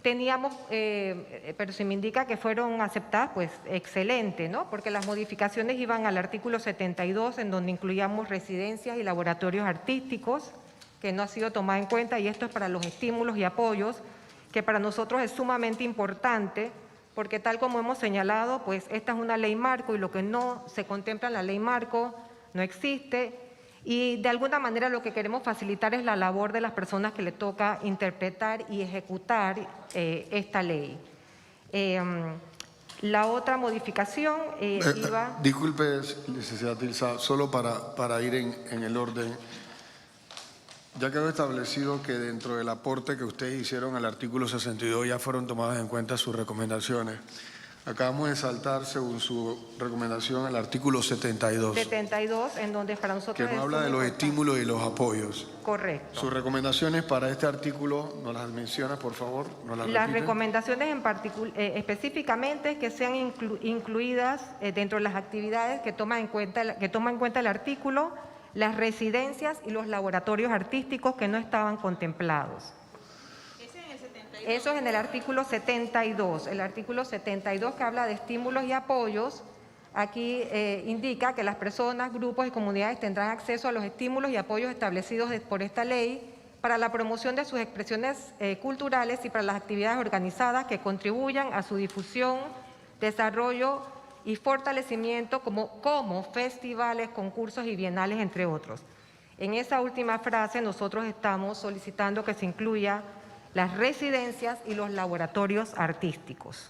teníamos, pero si me indica que fueron aceptadas, pues excelente, ¿no? Porque las modificaciones iban al artículo 72, en donde incluíamos residencias y laboratorios artísticos, que no ha sido tomada en cuenta, y esto es para los estímulos y apoyos, que para nosotros es sumamente importante, porque tal como hemos señalado, pues esta es una ley marco y lo que no se contempla en la ley marco no existe, y de alguna manera lo que queremos facilitar es la labor de las personas que le toca interpretar y ejecutar esta ley. La otra modificación iba... Disculpe, licenciada Tilsa, solo para ir en el orden. Ya quedó establecido que dentro del aporte que ustedes hicieron al artículo 62 ya fueron tomadas en cuenta sus recomendaciones. Acabamos de saltar, según su recomendación, al artículo 72. 72, en donde para nosotros... Que no habla de los estímulos y los apoyos. Correcto. Sus recomendaciones para este artículo, ¿nos las menciona, por favor? Las recomendaciones específicamente que sean incluidas dentro de las actividades que toma en cuenta el artículo, las residencias y los laboratorios artísticos que no estaban contemplados. Eso es en el artículo 72. El artículo 72 que habla de estímulos y apoyos, aquí indica que las personas, grupos y comunidades tendrán acceso a los estímulos y apoyos establecidos por esta ley para la promoción de sus expresiones culturales y para las actividades organizadas que contribuyan a su difusión, desarrollo y fortalecimiento como festivales, concursos y bienales, entre otros. En esa última frase nosotros estamos solicitando que se incluya las residencias y los laboratorios artísticos.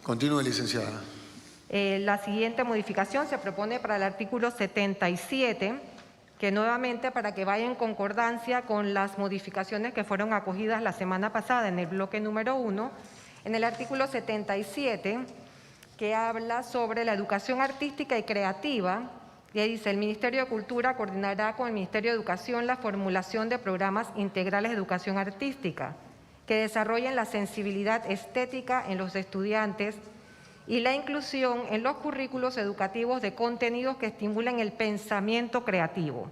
Continúe, licenciada. La siguiente modificación se propone para el artículo 77, que nuevamente para que vaya en concordancia con las modificaciones que fueron acogidas la semana pasada en el bloque número 1, en el artículo 77, que habla sobre la educación artística y creativa. Y ahí dice, el Ministerio de Cultura coordinará con el Ministerio de Educación la formulación de programas integrales de educación artística que desarrollen la sensibilidad estética en los estudiantes y la inclusión en los currículos educativos de contenidos que estimulen el pensamiento creativo.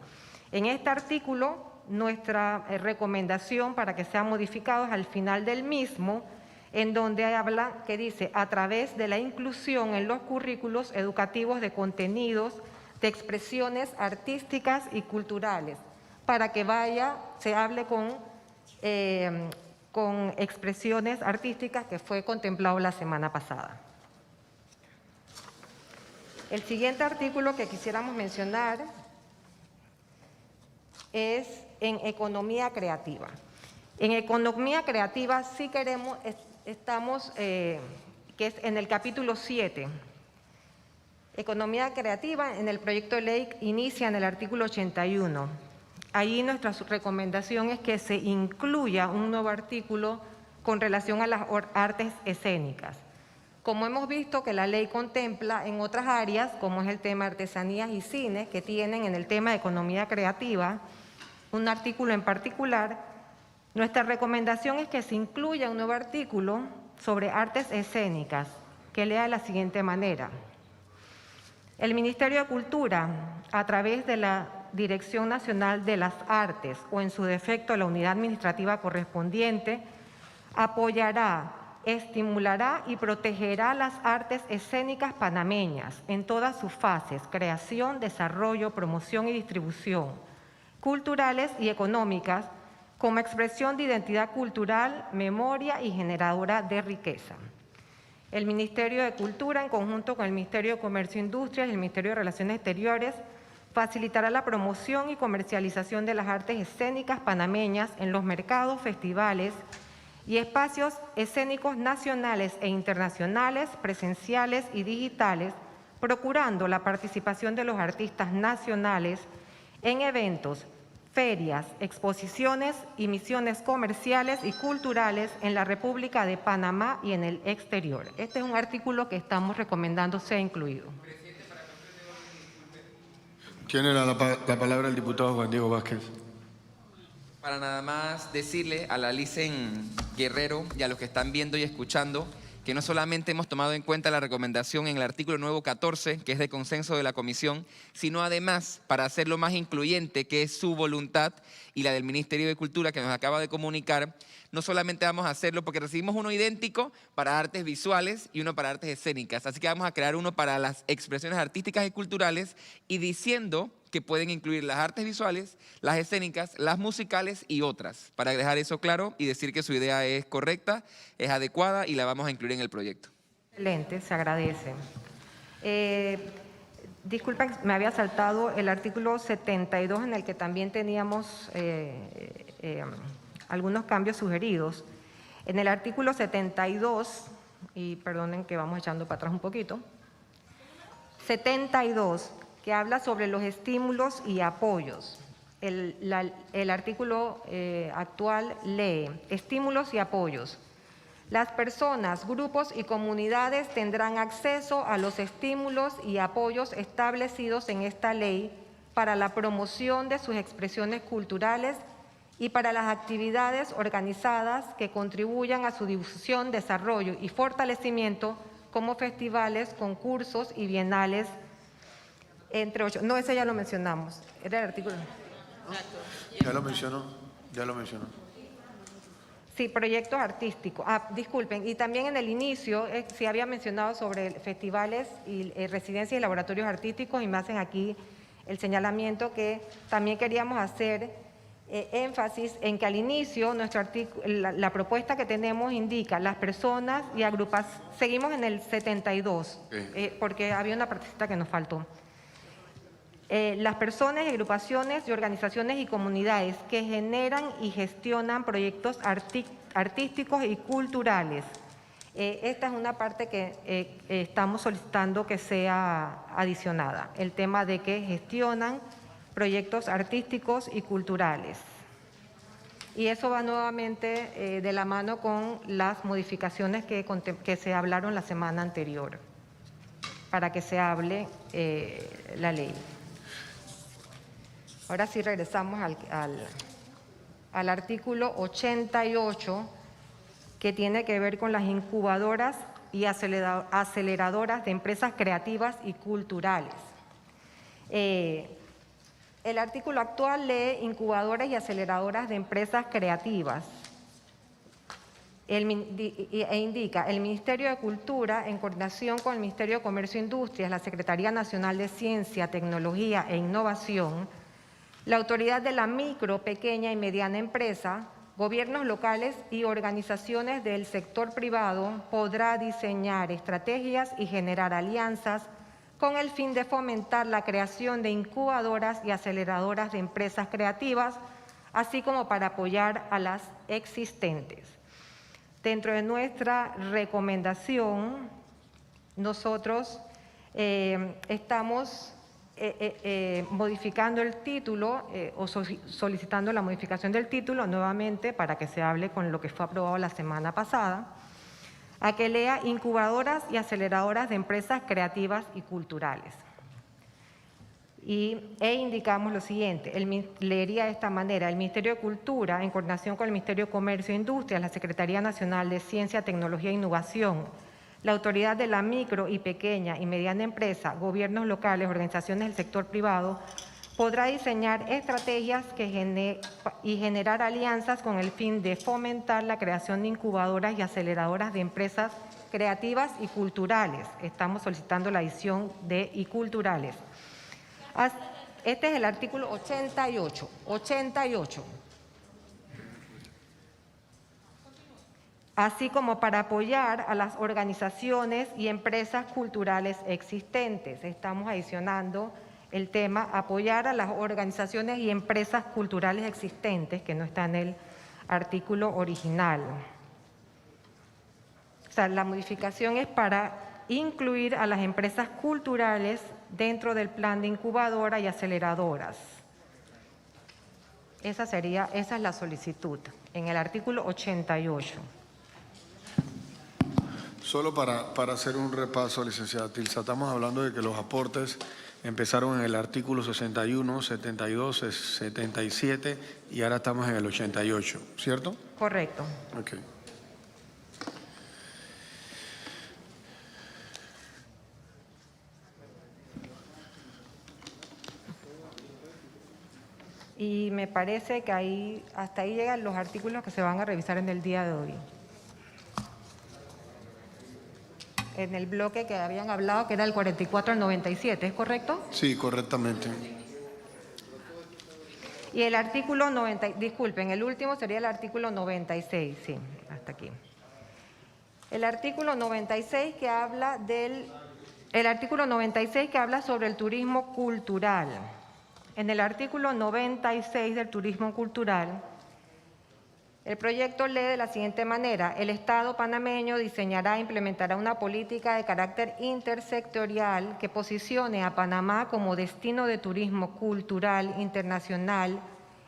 En este artículo, nuestra recomendación para que sean modificados al final del mismo, en donde habla, que dice, a través de la inclusión en los currículos educativos de contenidos de expresiones artísticas y culturales, para que se hable con expresiones artísticas, que fue contemplado la semana pasada. El siguiente artículo que quisiéramos mencionar es en economía creativa. En economía creativa sí que es en el capítulo 7. Economía creativa, en el proyecto de ley inicia en el artículo 81. Ahí nuestra recomendación es que se incluya un nuevo artículo con relación a las artes escénicas. Como hemos visto que la ley contempla en otras áreas, como es el tema de artesanías y cines, que tienen en el tema de economía creativa un artículo en particular, nuestra recomendación es que se incluya un nuevo artículo sobre artes escénicas, que lea de la siguiente manera. El Ministerio de Cultura, a través de la Dirección Nacional de las Artes o en su defecto la unidad administrativa correspondiente, apoyará, estimulará y protegerá las artes escénicas panameñas en todas sus fases: creación, desarrollo, promoción y distribución, culturales y económicas, como expresión de identidad cultural, memoria y generadora de riqueza. El Ministerio de Cultura, en conjunto con el Ministerio de Comercio e Industria y el Ministerio de Relaciones Exteriores, facilitará la promoción y comercialización de las artes escénicas panameñas en los mercados, festivales y espacios escénicos nacionales e internacionales, presenciales y digitales, procurando la participación de los artistas nacionales en eventos, ferias, exposiciones y misiones comerciales y culturales en la República de Panamá y en el exterior. Este es un artículo que estamos recomendando sea incluido. Tiene la palabra el diputado Juan Diego Vázquez. Para nada más decirle a la Licen Guerrero y a los que están viendo y escuchando que no solamente hemos tomado en cuenta la recomendación en el artículo nuevo 14, que es de consenso de la comisión, sino además para hacerlo más incluyente, que es su voluntad y la del Ministerio de Cultura que nos acaba de comunicar, no solamente vamos a hacerlo porque recibimos uno idéntico para artes visuales y uno para artes escénicas, así que vamos a crear uno para las expresiones artísticas y culturales y diciendo que pueden incluir las artes visuales, las escénicas, las musicales y otras, para dejar eso claro y decir que su idea es correcta, es adecuada y la vamos a incluir en el proyecto. Excelente, se agradece. Disculpa, me había saltado el artículo 72 en el que también teníamos algunos cambios sugeridos. En el artículo 72, y perdonen que vamos echando para atrás un poquito, 72, que habla sobre los estímulos y apoyos. El artículo actual lee: estímulos y apoyos. Las personas, grupos y comunidades tendrán acceso a los estímulos y apoyos establecidos en esta ley para la promoción de sus expresiones culturales y para las actividades organizadas que contribuyan a su difusión, desarrollo y fortalecimiento, como festivales, concursos y bienales, entre 8. No, ese ya lo mencionamos. Era el artículo. Ya lo mencionó. Sí, proyectos artísticos. Disculpen, y también en el inicio se había mencionado sobre festivales y residencias y laboratorios artísticos, y me hacen aquí el señalamiento que también queríamos hacer énfasis en que al inicio la propuesta que tenemos indica las personas y agrupaciones. Seguimos en el 72, porque había una partecita que nos faltó. Las personas, agrupaciones y organizaciones y comunidades que generan y gestionan proyectos artísticos y culturales. Esta es una parte que estamos solicitando que sea adicionada, el tema de que gestionan proyectos artísticos y culturales. Y eso va nuevamente de la mano con las modificaciones que se hablaron la semana anterior, para que se hable la ley. Ahora sí regresamos al artículo 88, que tiene que ver con las incubadoras y aceleradoras de empresas creativas y culturales. El artículo actual lee incubadoras y aceleradoras de empresas creativas e indica: el Ministerio de Cultura, en coordinación con el Ministerio de Comercio e Industrias, la Secretaría Nacional de Ciencia, Tecnología e Innovación, la Autoridad de la Micro, Pequeña y Mediana Empresa, gobiernos locales y organizaciones del sector privado podrá diseñar estrategias y generar alianzas con el fin de fomentar la creación de incubadoras y aceleradoras de empresas creativas, así como para apoyar a las existentes. Dentro de nuestra recomendación, nosotros estamos modificando el título o solicitando la modificación del título nuevamente para que se hable con lo que fue aprobado la semana pasada, a que lea incubadoras y aceleradoras de empresas creativas y culturales. E indicamos lo siguiente: leería de esta manera: el Ministerio de Cultura, en coordinación con el Ministerio de Comercio e Industrias, la Secretaría Nacional de Ciencia, Tecnología e Innovación, la Autoridad de la Micro y Pequeña y Mediana Empresa, gobiernos locales, organizaciones del sector privado, podrá diseñar estrategias y generar alianzas con el fin de fomentar la creación de incubadoras y aceleradoras de empresas creativas y culturales. Estamos solicitando la adición de y culturales. Este es el artículo 88. Así como para apoyar a las organizaciones y empresas culturales existentes. Estamos adicionando el tema apoyar a las organizaciones y empresas culturales existentes, que no está en el artículo original. O sea, la modificación es para incluir a las empresas culturales dentro del plan de incubadora y aceleradoras. Esa es la solicitud en el artículo 88. Solo para hacer un repaso, licenciada Tilsa, estamos hablando de que los aportes empezaron en el artículo 61, 72, 77 y ahora estamos en el 88, ¿cierto? Correcto. Ok. Y me parece que hasta ahí llegan los artículos que se van a revisar en el día de hoy. En el bloque que habían hablado, que era el 44 al 97, ¿es correcto? Sí, correctamente. Y el artículo 90, disculpen, el último sería el artículo 96, sí, hasta aquí. El artículo 96 que habla sobre el turismo cultural. En el artículo 96 del turismo cultural, el proyecto lee de la siguiente manera: el Estado panameño diseñará e implementará una política de carácter intersectorial que posicione a Panamá como destino de turismo cultural internacional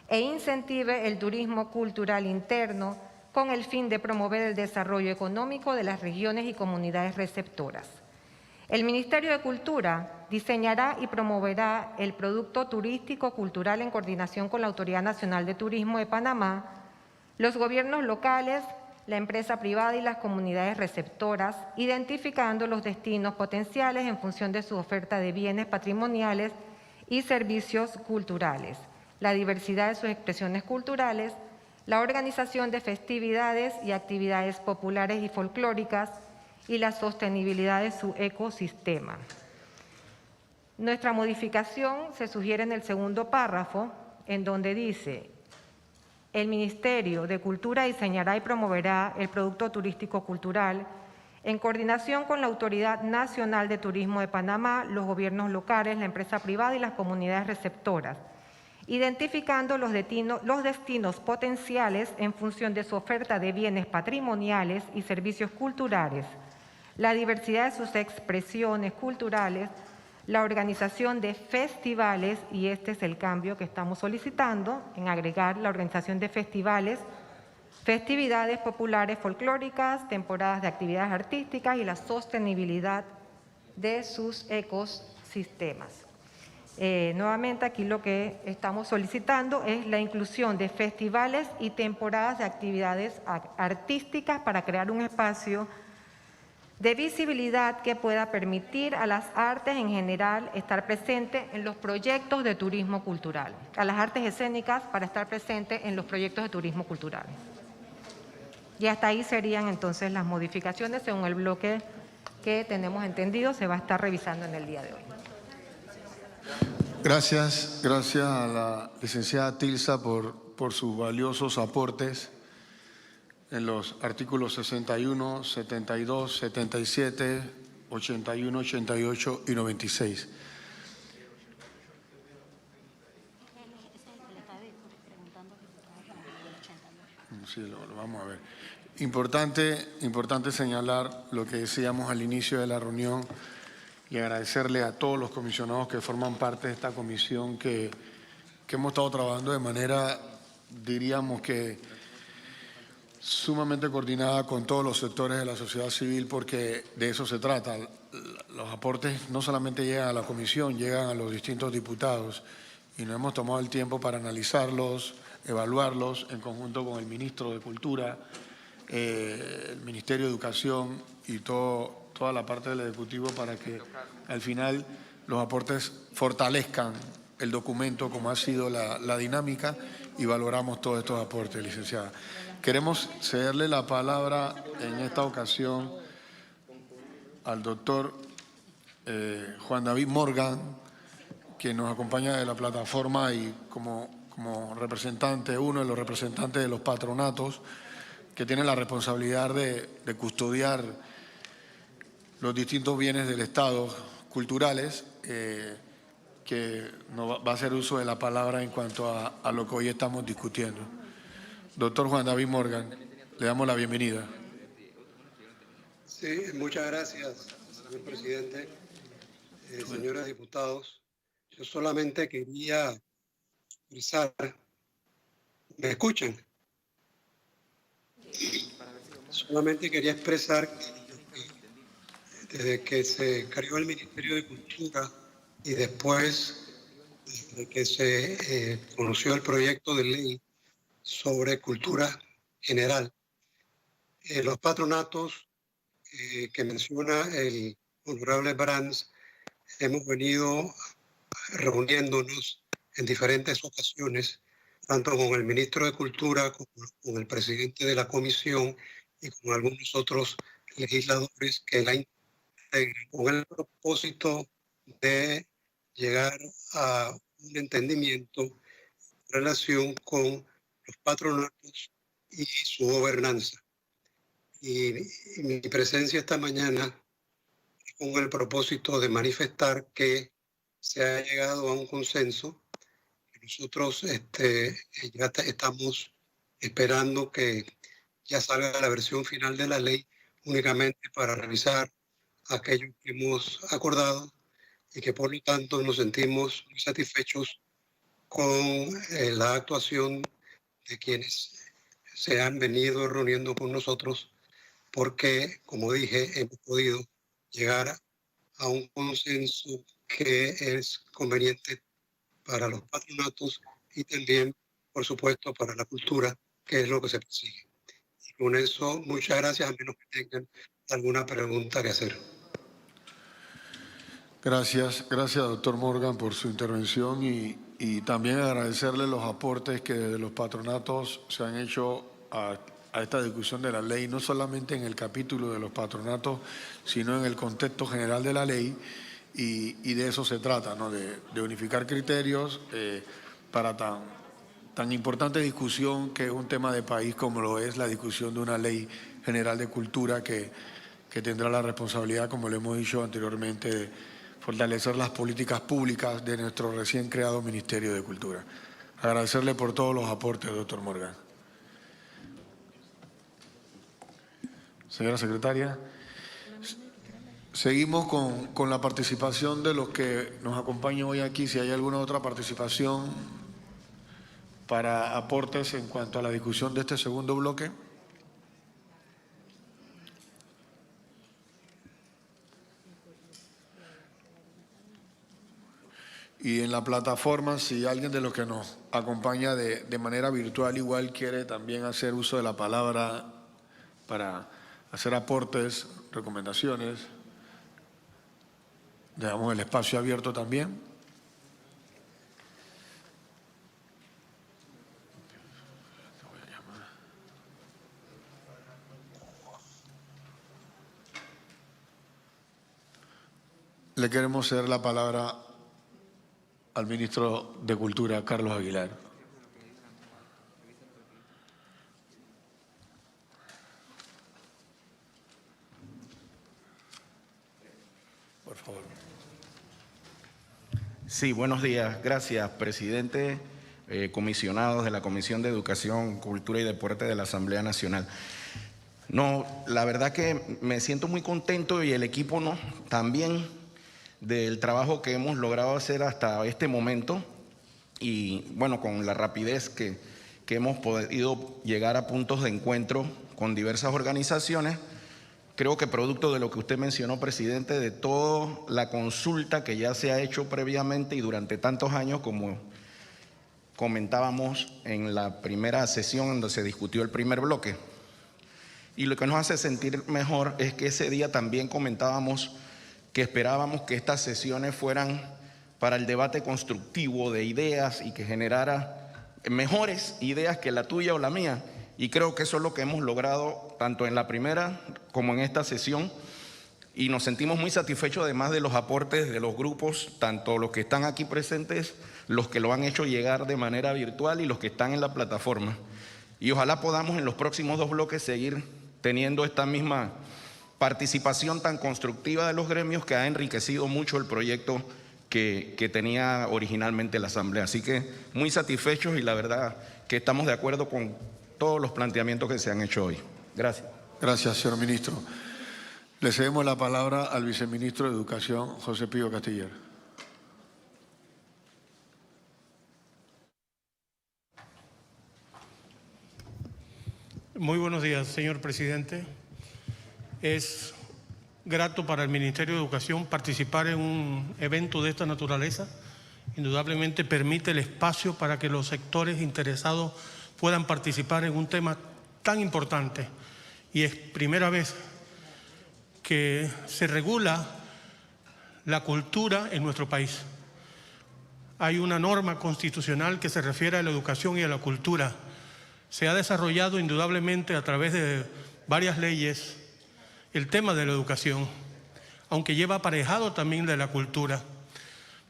e incentive el turismo cultural interno con el fin de promover el desarrollo económico de las regiones y comunidades receptoras. El Ministerio de Cultura diseñará y promoverá el producto turístico cultural en coordinación con la Autoridad Nacional de Turismo de Panamá, los gobiernos locales, la empresa privada y las comunidades receptoras, identificando los destinos potenciales en función de su oferta de bienes patrimoniales y servicios culturales, la diversidad de sus expresiones culturales, la organización de festividades y actividades populares y folclóricas y la sostenibilidad de su ecosistema. Nuestra modificación se sugiere en el segundo párrafo, en donde dice: el Ministerio de Cultura diseñará y promoverá el producto turístico cultural en coordinación con la Autoridad Nacional de Turismo de Panamá, los gobiernos locales, la empresa privada y las comunidades receptoras, identificando los destinos potenciales en función de su oferta de bienes patrimoniales y servicios culturales, la diversidad de sus expresiones culturales, la organización de festivales, y este es el cambio que estamos solicitando, en agregar la organización de festivales, festividades populares folclóricas, temporadas de actividades artísticas y la sostenibilidad de sus ecosistemas. Nuevamente aquí lo que estamos solicitando es la inclusión de festivales y temporadas de actividades artísticas para crear un espacio de visibilidad que pueda permitir a las artes en general estar presentes en los proyectos de turismo cultural, a las artes escénicas para estar presentes en los proyectos de turismo cultural. Y hasta ahí serían entonces las modificaciones según el bloque que tenemos entendido se va a estar revisando en el día de hoy. Gracias a la licenciada Tilsa por sus valiosos aportes en los artículos 61, 72, 77, 81, 88 y 96. Sí, lo vamos a ver. Importante señalar lo que decíamos al inicio de la reunión y agradecerle a todos los comisionados que forman parte de esta comisión que hemos estado trabajando de manera, diríamos que sumamente coordinada con todos los sectores de la sociedad civil, porque de eso se trata. Los aportes no solamente llegan a la comisión, llegan a los distintos diputados y nos hemos tomado el tiempo para analizarlos, evaluarlos en conjunto con el ministro de Cultura, el Ministerio de Educación y toda la parte del Ejecutivo para que al final los aportes fortalezcan el documento como ha sido la dinámica y valoramos todos estos aportes, licenciada. Queremos cederle la palabra en esta ocasión al doctor Juan David Morgan, que nos acompaña de la plataforma y como representante, uno de los representantes de los patronatos, que tiene la responsabilidad de custodiar los distintos bienes del Estado culturales, que nos va a hacer uso de la palabra en cuanto a lo que hoy estamos discutiendo. Doctor Juan David Morgan, le damos la bienvenida. Sí, muchas gracias, señor presidente. Señores diputados, yo solamente quería expresar, ¿me escuchan? Solamente quería expresar que desde que se creó el Ministerio de Cultura y después de que se conoció el proyecto de ley sobre cultura general, los patronatos que menciona el honorable Brands, hemos venido reuniéndonos en diferentes ocasiones tanto con el ministro de Cultura, como con el presidente de la comisión y con algunos otros legisladores que la integran, con el propósito de llegar a un entendimiento en relación con los patronatos y su gobernanza. Y mi presencia esta mañana es con el propósito de manifestar que se ha llegado a un consenso. Nosotros ya estamos esperando que ya salga la versión final de la ley únicamente para revisar aquello que hemos acordado y que por lo tanto nos sentimos muy satisfechos con la actuación de quienes se han venido reuniendo con nosotros porque, como dije, hemos podido llegar a un consenso que es conveniente para los patronatos y también, por supuesto, para la cultura, que es lo que se persigue. Y con eso, muchas gracias, a menos que tengan alguna pregunta que hacer. Gracias, doctor Morgan, por su intervención y también agradecerle los aportes que desde los patronatos se han hecho a esta discusión de la ley, no solamente en el capítulo de los patronatos, sino en el contexto general de la ley, y de eso se trata, ¿no? De unificar criterios para tan importante discusión que es un tema de país como lo es la discusión de una ley general de cultura que tendrá la responsabilidad, como le hemos dicho anteriormente, de fortalecer las políticas públicas de nuestro recién creado Ministerio de Cultura. Agradecerle por todos los aportes, doctor Morgan. Señora secretaria, seguimos con la participación de los que nos acompañan hoy aquí. Si hay alguna otra participación para aportes en cuanto a la discusión de este segundo bloque. Y en la plataforma, si alguien de los que nos acompaña de manera virtual igual quiere también hacer uso de la palabra para hacer aportes, recomendaciones, dejamos el espacio abierto también. Le queremos ceder la palabra al ministro de Cultura, Carlos Aguilar. Por favor. Sí, buenos días. Gracias, presidente, comisionados de la Comisión de Educación, Cultura y Deporte de la Asamblea Nacional. No, la verdad que me siento muy contento y el equipo también del trabajo que hemos logrado hacer hasta este momento y bueno, con la rapidez que hemos podido llegar a puntos de encuentro con diversas organizaciones. Creo que producto de lo que usted mencionó, presidente, de toda la consulta que ya se ha hecho previamente y durante tantos años, como comentábamos en la primera sesión donde se discutió el primer bloque. Y lo que nos hace sentir mejor es que ese día también comentábamos que esperábamos que estas sesiones fueran para el debate constructivo de ideas y que generara mejores ideas que la tuya o la mía. Y creo que eso es lo que hemos logrado tanto en la primera como en esta sesión. Y nos sentimos muy satisfechos además de los aportes de los grupos, tanto los que están aquí presentes, los que lo han hecho llegar de manera virtual y los que están en la plataforma. Y ojalá podamos en los próximos 2 bloques seguir teniendo esta misma participación tan constructiva de los gremios que ha enriquecido mucho el proyecto que tenía originalmente la Asamblea. Así que muy satisfechos y la verdad que estamos de acuerdo con todos los planteamientos que se han hecho hoy. Gracias. Gracias, señor ministro. Le cedemos la palabra al viceministro de Educación, José Pío Castiller. Muy buenos días, señor presidente. Es grato para el Ministerio de Educación participar en un evento de esta naturaleza. Indudablemente permite el espacio para que los sectores interesados puedan participar en un tema tan importante. Y es primera vez que se regula la cultura en nuestro país. hay una norma constitucional que se refiere a la educación y a la cultura. Se ha desarrollado indudablemente a través de varias leyes el tema de la educación, aunque lleva aparejado también de la cultura.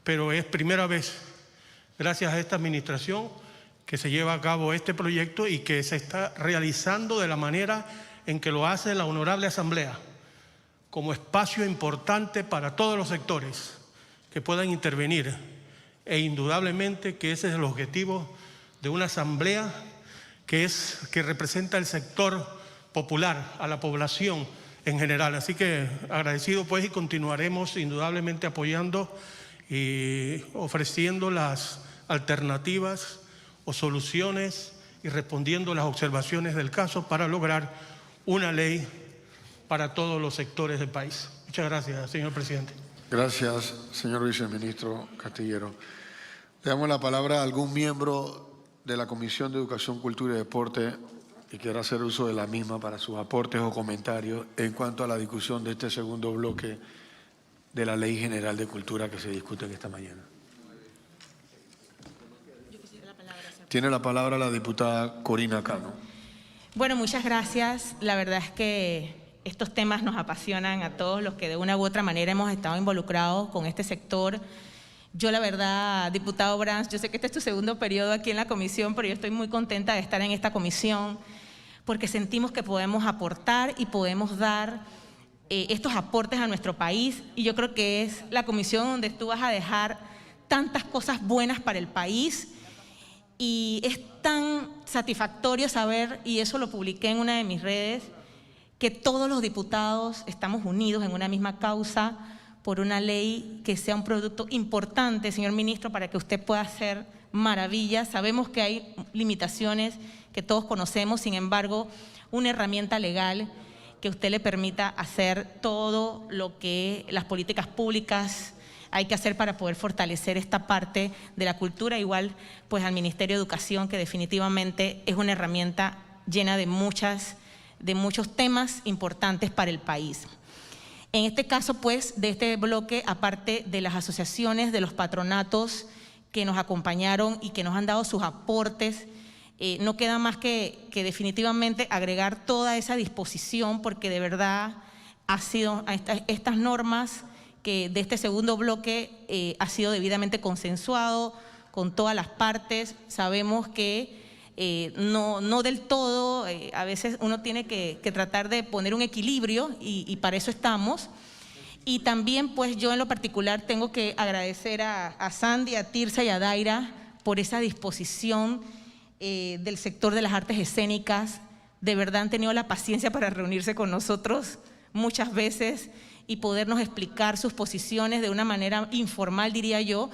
Pero es primera vez, gracias a esta administración, que se lleva a cabo este proyecto y que se está realizando de la manera en que lo hace la Honorable Asamblea, como espacio importante para todos los sectores que puedan intervenir. E indudablemente que ese es el objetivo de una asamblea que representa el sector popular, a la población en general. Así que agradecido pues, y continuaremos indudablemente apoyando y ofreciendo las alternativas o soluciones y respondiendo las observaciones del caso para lograr una ley para todos los sectores del país. Muchas gracias, señor presidente. Gracias, señor viceministro Castillero. Le damos la palabra a algún miembro de la Comisión de Educación, Cultura y Deporte que quiera hacer uso de la misma para sus aportes o comentarios en cuanto a la discusión de este segundo bloque de la Ley General de Cultura que se discute esta mañana. Tiene la palabra la diputada Corina Cano. Bueno, muchas gracias. La verdad es que estos temas nos apasionan a todos los que de una u otra manera hemos estado involucrados con este sector. Yo la verdad, diputado Brands, yo sé que este es tu segundo periodo aquí en la comisión, pero yo estoy muy contenta de estar en esta comisión porque sentimos que podemos aportar y podemos dar estos aportes a nuestro país, y yo creo que es la comisión donde tú vas a dejar tantas cosas buenas para el país, y es tan satisfactorio saber, y eso lo publiqué en una de mis redes, que todos los diputados estamos unidos en una misma causa por una ley que sea un producto importante, señor ministro, para que usted pueda hacer maravillas. Sabemos que hay limitaciones que todos conocemos, sin embargo, una herramienta legal que usted le permita hacer todo lo que las políticas públicas hay que hacer para poder fortalecer esta parte de la cultura, igual pues al Ministerio de Educación, que definitivamente es una herramienta llena de muchos temas importantes para el país. En este caso, pues, de este bloque, aparte de las asociaciones, de los patronatos que nos acompañaron y que nos han dado sus aportes, no queda más que definitivamente agregar toda esa disposición, porque de verdad ha sido estas normas que de este segundo bloque ha sido debidamente consensuado con todas las partes. Sabemos que no del todo, a veces uno tiene que tratar de poner un equilibrio y para eso estamos. Y también pues yo en lo particular tengo que agradecer a Sandy, a Tirsa y a Daira por esa disposición del sector de las artes escénicas. De verdad han tenido la paciencia para reunirse con nosotros muchas veces y podernos explicar sus posiciones de una manera informal, diría yo,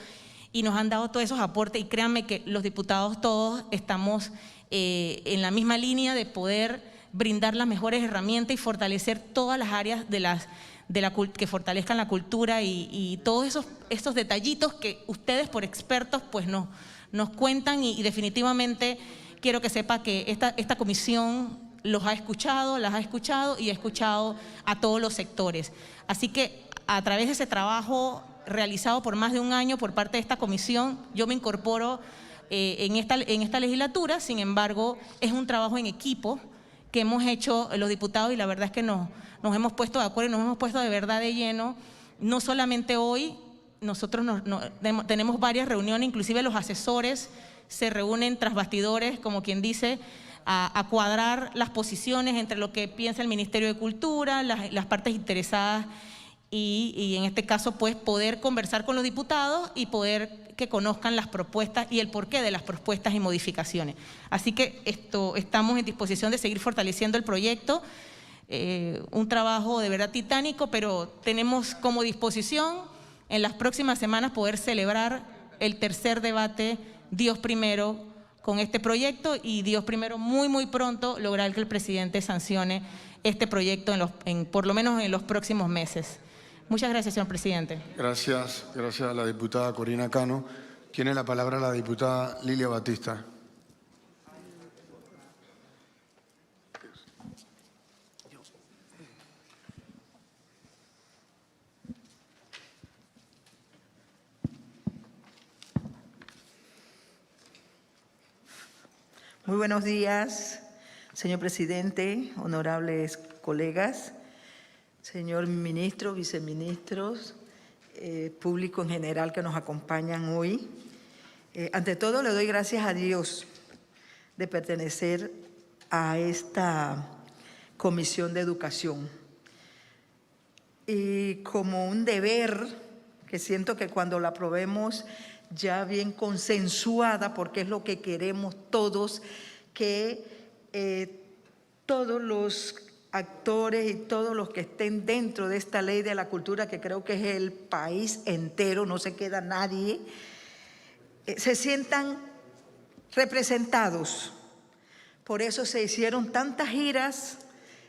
y nos han dado todos esos aportes, y créanme que los diputados todos estamos en la misma línea de poder brindar las mejores herramientas y fortalecer todas las áreas que fortalezcan la cultura y todos esos detallitos que ustedes por expertos pues nos cuentan, y definitivamente quiero que sepa que esta comisión las ha escuchado y ha escuchado a todos los sectores. Así que a través de ese trabajo realizado por más de un año por parte de esta comisión, yo me incorporo en esta legislatura. Sin embargo, es un trabajo en equipo que hemos hecho los diputados, y la verdad es que nos hemos puesto de acuerdo y nos hemos puesto de verdad de lleno. No solamente hoy, nosotros tenemos varias reuniones, inclusive los asesores se reúnen tras bastidores, como quien dice, a cuadrar las posiciones entre lo que piensa el Ministerio de Cultura, las partes interesadas, y en este caso pues poder conversar con los diputados y poder que conozcan las propuestas y el porqué de las propuestas y modificaciones. Así que estamos en disposición de seguir fortaleciendo el proyecto, un trabajo de verdad titánico, pero tenemos como disposición en las próximas semanas poder celebrar el tercer debate, Dios primero, con este proyecto, y Dios primero muy pronto lograr que el presidente sancione este proyecto por lo menos en los próximos meses. Muchas gracias, señor presidente. Gracias a la diputada Corina Cano. Tiene la palabra la diputada Lilia Batista. Muy buenos días, señor presidente, honorables colegas, señor ministro, viceministros, público en general que nos acompañan hoy. Ante todo, le doy gracias a Dios de pertenecer a esta Comisión de Educación. Y como un deber que siento que cuando la aprobemos ya bien consensuada, porque es lo que queremos todos, que todos los actores y todos los que estén dentro de esta ley de la cultura, que creo que es el país entero, no se queda nadie, se sientan representados. Por eso se hicieron tantas giras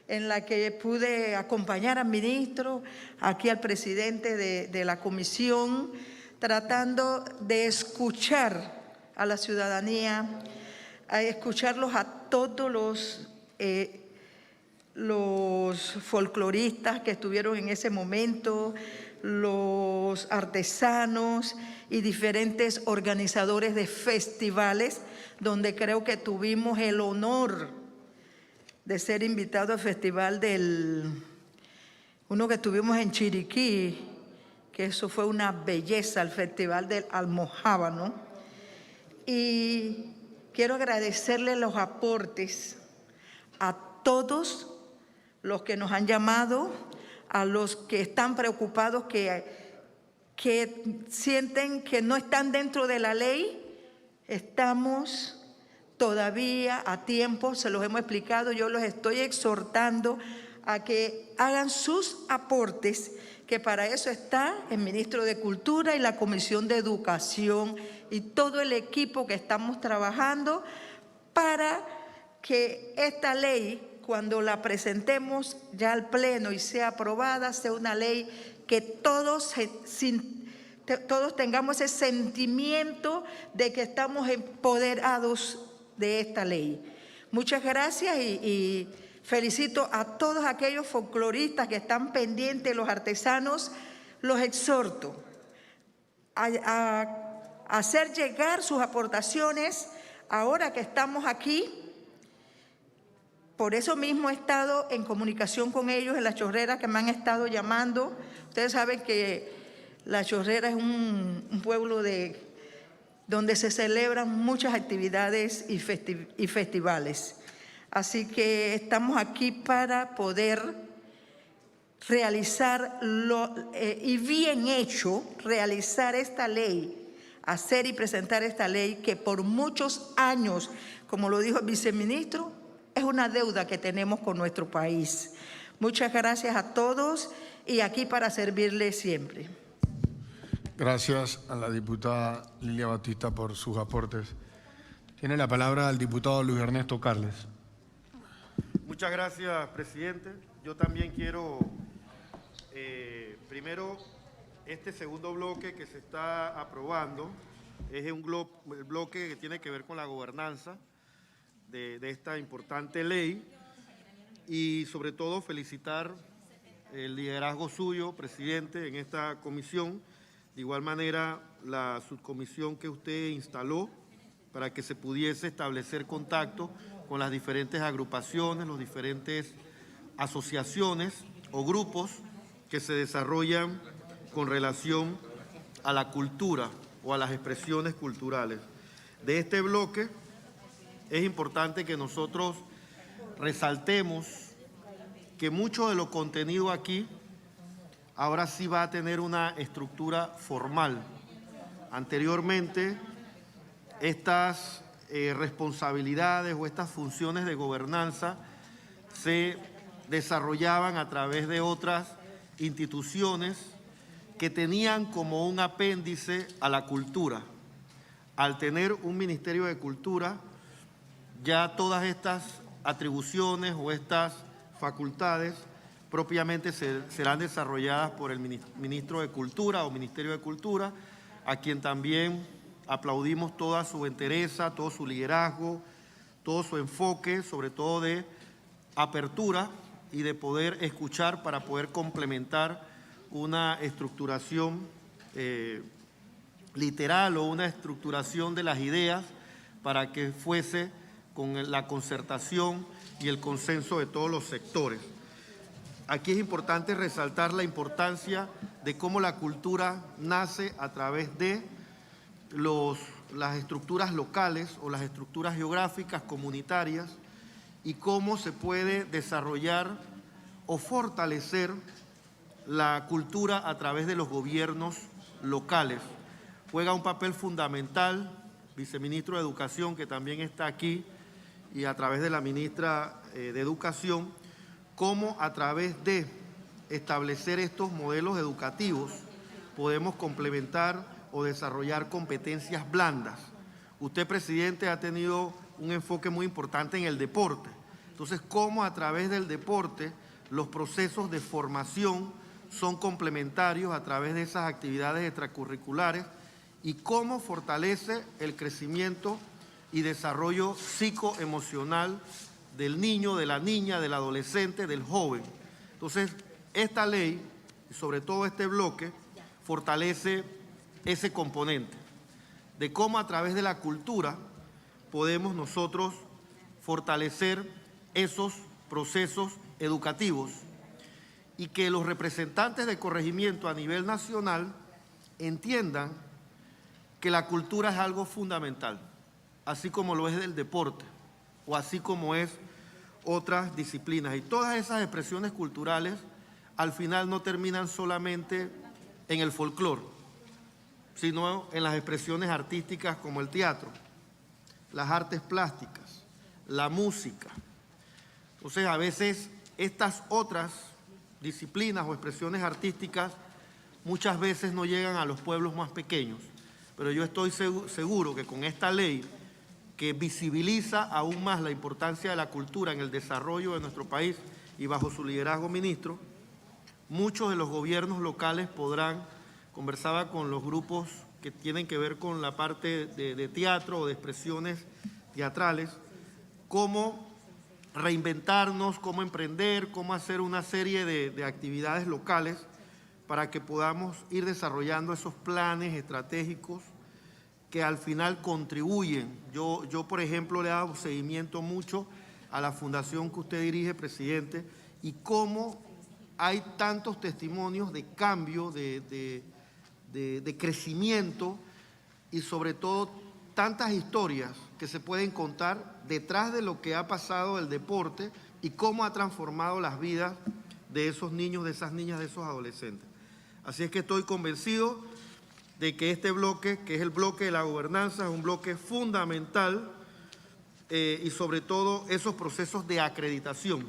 en las que pude acompañar al ministro, aquí al presidente de la comisión, tratando de escuchar a la ciudadanía, a escucharlos a todos los folcloristas que estuvieron en ese momento, los artesanos y diferentes organizadores de festivales, donde creo que tuvimos el honor de ser invitados al festival uno que tuvimos en Chiriquí, que eso fue una belleza, el Festival del Almojábano. Y quiero agradecerle los aportes a todos los que nos han llamado, a los que están preocupados, que sienten que no están dentro de la ley. Estamos todavía a tiempo, se los hemos explicado, yo los estoy exhortando a que hagan sus aportes, que para eso está el ministro de Cultura y la Comisión de Educación y todo el equipo que estamos trabajando para que esta ley, cuando la presentemos ya al Pleno y sea aprobada, sea una ley que todos tengamos ese sentimiento de que estamos empoderados de esta ley. Muchas gracias y felicito a todos aquellos folcloristas que están pendientes, los artesanos, los exhorto a hacer llegar sus aportaciones ahora que estamos aquí. Por eso mismo he estado en comunicación con ellos en La Chorrera, que me han estado llamando. Ustedes saben que La Chorrera es un pueblo donde se celebran muchas actividades y festivales. Así que estamos aquí para poder realizar y bien hecho, realizar esta ley, hacer y presentar esta ley que por muchos años, como lo dijo el viceministro, es una deuda que tenemos con nuestro país. Muchas gracias a todos y aquí para servirles siempre. Gracias a la diputada Lilia Batista por sus aportes. Tiene la palabra el diputado Luis Ernesto Carles. Muchas gracias, presidente. Yo también quiero, primero, este segundo bloque que se está aprobando es el bloque que tiene que ver con la gobernanza de esta importante ley y sobre todo felicitar el liderazgo suyo, presidente, en esta comisión. De igual manera, la subcomisión que usted instaló para que se pudiese establecer contacto con las diferentes agrupaciones, las diferentes asociaciones o grupos que se desarrollan con relación a la cultura o a las expresiones culturales. De este bloque es importante que nosotros resaltemos que mucho de lo contenido aquí ahora sí va a tener una estructura formal. Anteriormente, estas responsabilidades o estas funciones de gobernanza se desarrollaban a través de otras instituciones que tenían como un apéndice a la cultura. Al tener un Ministerio de Cultura, ya todas estas atribuciones o estas facultades propiamente serán desarrolladas por el ministro de Cultura o Ministerio de Cultura, a quien también aplaudimos toda su entereza, todo su liderazgo, todo su enfoque, sobre todo de apertura y de poder escuchar para poder complementar una estructuración literal o una estructuración de las ideas para que fuese con la concertación y el consenso de todos los sectores. Aquí es importante resaltar la importancia de cómo la cultura nace a través de las estructuras locales o las estructuras geográficas comunitarias y cómo se puede desarrollar o fortalecer la cultura a través de los gobiernos locales. Juega un papel fundamental, viceministro de Educación, que también está aquí, y a través de la ministra de Educación, cómo a través de establecer estos modelos educativos podemos complementar o desarrollar competencias blandas. Usted, presidente, ha tenido un enfoque muy importante en el deporte. Entonces, cómo a través del deporte los procesos de formación son complementarios a través de esas actividades extracurriculares y cómo fortalece el crecimiento y desarrollo psicoemocional del niño, de la niña, del adolescente, del joven. Entonces, esta ley, y sobre todo este bloque, fortalece ese componente de cómo a través de la cultura podemos nosotros fortalecer esos procesos educativos y que los representantes de corregimiento a nivel nacional entiendan que la cultura es algo fundamental, así como lo es el deporte o así como es otras disciplinas. Y todas esas expresiones culturales al final no terminan solamente en el folclore, sino en las expresiones artísticas como el teatro, las artes plásticas, la música. Entonces, a veces estas otras disciplinas o expresiones artísticas muchas veces no llegan a los pueblos más pequeños, pero yo estoy seguro que con esta ley que visibiliza aún más la importancia de la cultura en el desarrollo de nuestro país y bajo su liderazgo, ministro, muchos de los gobiernos locales podrán, conversaba con los grupos que tienen que ver con la parte de teatro o de expresiones teatrales, cómo reinventarnos, cómo emprender, cómo hacer una serie de actividades locales para que podamos ir desarrollando esos planes estratégicos que al final contribuyen. Yo, por ejemplo, le he dado seguimiento mucho a la fundación que usted dirige, presidente, y cómo hay tantos testimonios de cambio, de crecimiento y sobre todo tantas historias que se pueden contar detrás de lo que ha pasado el deporte y cómo ha transformado las vidas de esos niños, de esas niñas, de esos adolescentes. Así es que estoy convencido de que este bloque, que es el bloque de la gobernanza, es un bloque fundamental y sobre todo esos procesos de acreditación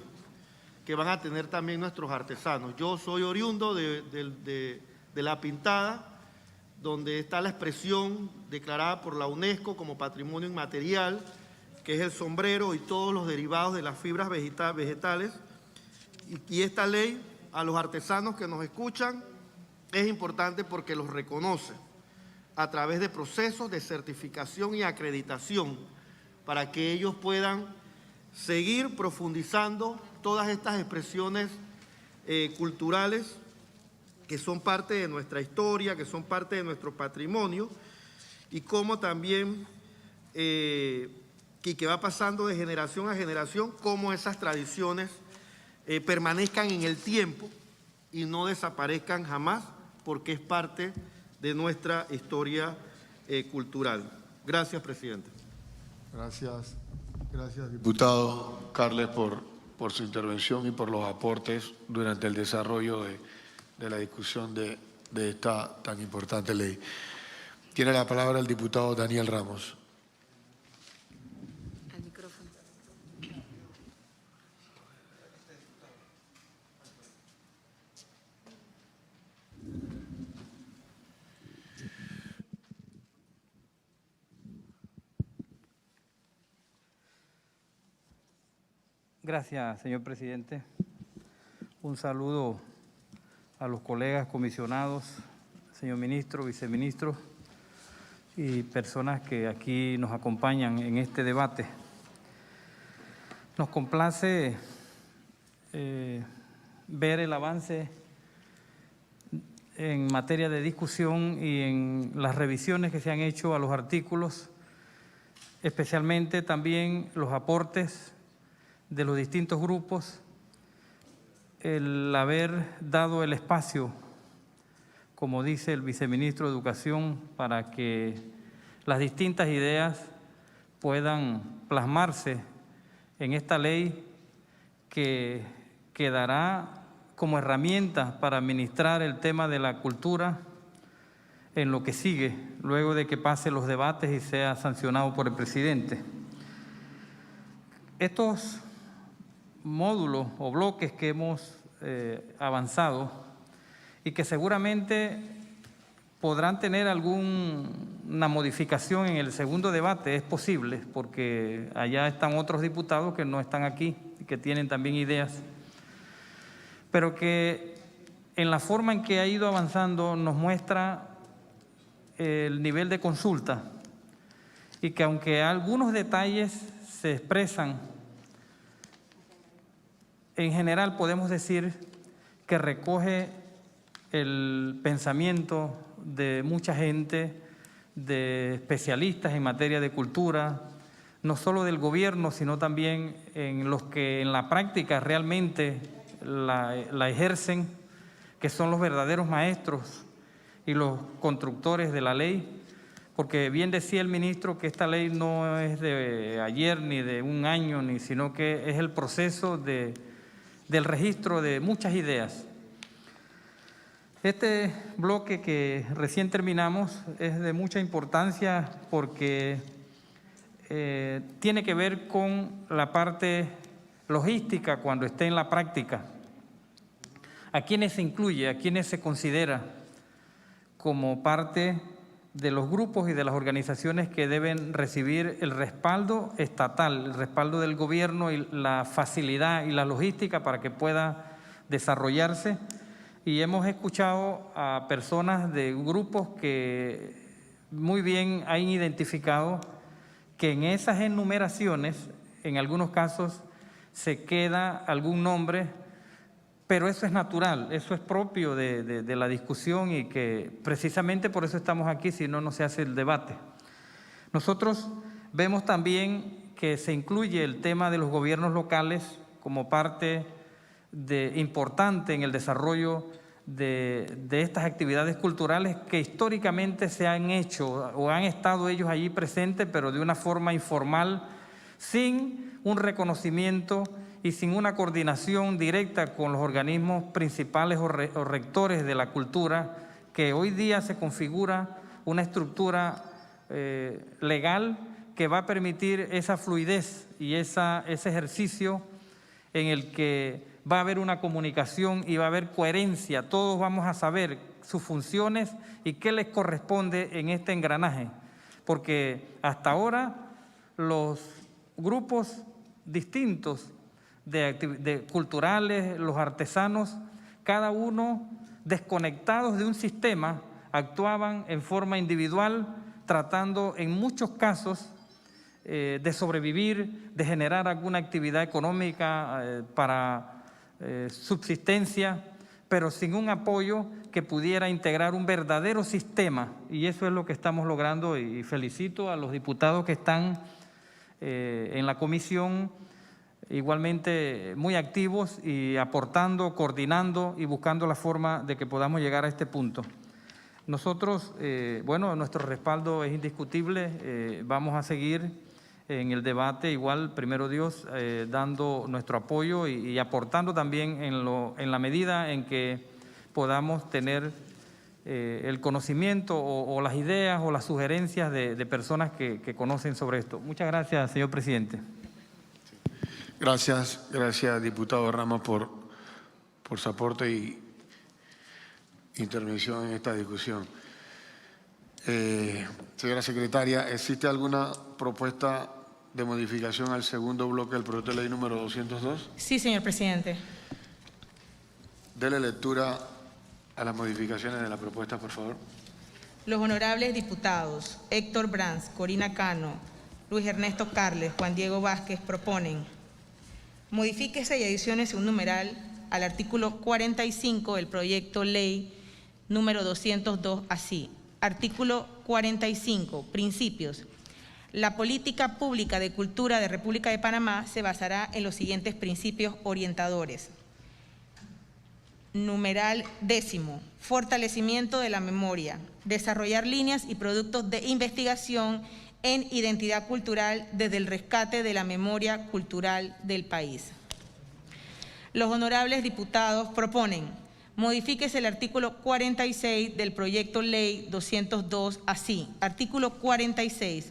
que van a tener también nuestros artesanos. Yo soy oriundo de La Pintada, donde está la expresión declarada por la UNESCO como patrimonio inmaterial, que es el sombrero y todos los derivados de las fibras vegetales. Y esta ley, a los artesanos que nos escuchan, es importante porque los reconoce a través de procesos de certificación y acreditación para que ellos puedan seguir profundizando todas estas expresiones culturales que son parte de nuestra historia, que son parte de nuestro patrimonio y cómo también, y que va pasando de generación a generación, cómo esas tradiciones permanezcan en el tiempo y no desaparezcan jamás, porque es parte de nuestra historia cultural. Gracias, presidente. Gracias, diputado Carles, por su intervención y por los aportes durante el desarrollo de la discusión de esta tan importante ley. Tiene la palabra el diputado Daniel Ramos. Al micrófono. Gracias, señor presidente. Un saludo a los colegas comisionados, señor ministro, viceministro y personas que aquí nos acompañan en este debate. Nos complace ver el avance en materia de discusión y en las revisiones que se han hecho a los artículos especialmente también los aportes de los distintos grupos, el haber dado el espacio, como dice el viceministro de Educación, para que las distintas ideas puedan plasmarse en esta ley que quedará como herramienta para administrar el tema de la cultura en lo que sigue, luego de que pasen los debates y sea sancionado por el presidente. Estos módulos o bloques que hemos avanzado y que seguramente podrán tener alguna modificación en el segundo debate, es posible, porque allá están otros diputados que no están aquí y que tienen también ideas, pero que en la forma en que ha ido avanzando nos muestra el nivel de consulta y que aunque algunos detalles se expresan, en general podemos decir que recoge el pensamiento de mucha gente, de especialistas en materia de cultura, no solo del gobierno, sino también en los que en la práctica realmente la ejercen, que son los verdaderos maestros y los constructores de la ley, porque bien decía el ministro que esta ley no es de ayer ni de un año, sino que es el proceso del registro de muchas ideas. Este bloque que recién terminamos es de mucha importancia porque tiene que ver con la parte logística cuando esté en la práctica. ¿A quiénes se incluye? ¿A quiénes se considera como parte de los grupos y de las organizaciones que deben recibir el respaldo estatal, el respaldo del gobierno y la facilidad y la logística para que pueda desarrollarse? Y hemos escuchado a personas de grupos que muy bien han identificado que en esas enumeraciones, en algunos casos, se queda algún nombre, pero eso es natural, eso es propio de la discusión y que precisamente por eso estamos aquí, si no, no se hace el debate. Nosotros vemos también que se incluye el tema de los gobiernos locales como parte importante en el desarrollo de estas actividades culturales que históricamente se han hecho o han estado ellos allí presentes, pero de una forma informal, sin un reconocimiento y sin una coordinación directa con los organismos principales o rectores de la cultura, que hoy día se configura una estructura legal que va a permitir esa fluidez y ese ejercicio en el que va a haber una comunicación y va a haber coherencia. Todos vamos a saber sus funciones y qué les corresponde en este engranaje, porque hasta ahora los grupos distintos de culturales, los artesanos, cada uno desconectados de un sistema, actuaban en forma individual, tratando en muchos casos de sobrevivir, de generar alguna actividad económica para subsistencia, pero sin un apoyo que pudiera integrar un verdadero sistema. Y eso es lo que estamos logrando, y felicito a los diputados que están en la comisión, igualmente muy activos y aportando, coordinando y buscando la forma de que podamos llegar a este punto. Nosotros, bueno, nuestro respaldo es indiscutible, vamos a seguir en el debate, igual, primero Dios, dando nuestro apoyo y aportando también en la medida en que podamos tener el conocimiento o las ideas o las sugerencias de personas que conocen sobre esto. Muchas gracias, señor presidente. Gracias, diputado Ramos, por su aporte y intervención en esta discusión. Señora secretaria, ¿existe alguna propuesta de modificación al segundo bloque del proyecto de ley número 202? Sí, señor presidente. Dele lectura a las modificaciones de la propuesta, por favor. Los honorables diputados Héctor Brands, Corina Cano, Luis Ernesto Carles, Juan Diego Vázquez proponen: modifíquese y adicione un numeral al artículo 45 del proyecto ley número 202 así. Artículo 45. Principios. La política pública de cultura de República de Panamá se basará en los siguientes principios orientadores. Numeral 10, fortalecimiento de la memoria, desarrollar líneas y productos de investigación en identidad cultural desde el rescate de la memoria cultural del país. Los honorables diputados proponen: modifíquese el artículo 46 del proyecto ley 202 así. Artículo 46.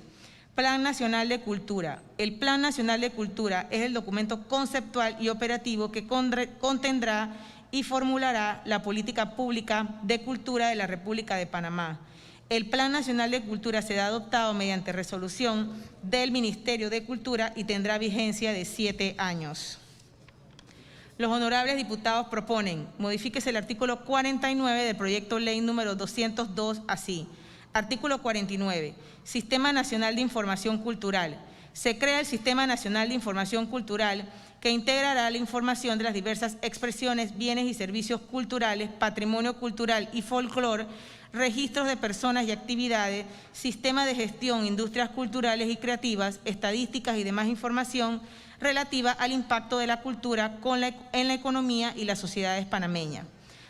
Plan Nacional de Cultura. El Plan Nacional de Cultura es el documento conceptual y operativo que contendrá y formulará la política pública de cultura de la República de Panamá. El Plan Nacional de Cultura será adoptado mediante resolución del Ministerio de Cultura y tendrá vigencia de 7 años. Los honorables diputados proponen: modifíquese el artículo 49 del proyecto ley número 202 así. Artículo 49. Sistema Nacional de Información Cultural. Se crea el Sistema Nacional de Información Cultural que integrará la información de las diversas expresiones, bienes y servicios culturales, patrimonio cultural y folclore, registros de personas y actividades, sistema de gestión, industrias culturales y creativas, estadísticas y demás información relativa al impacto de la cultura en la economía y las sociedades panameñas.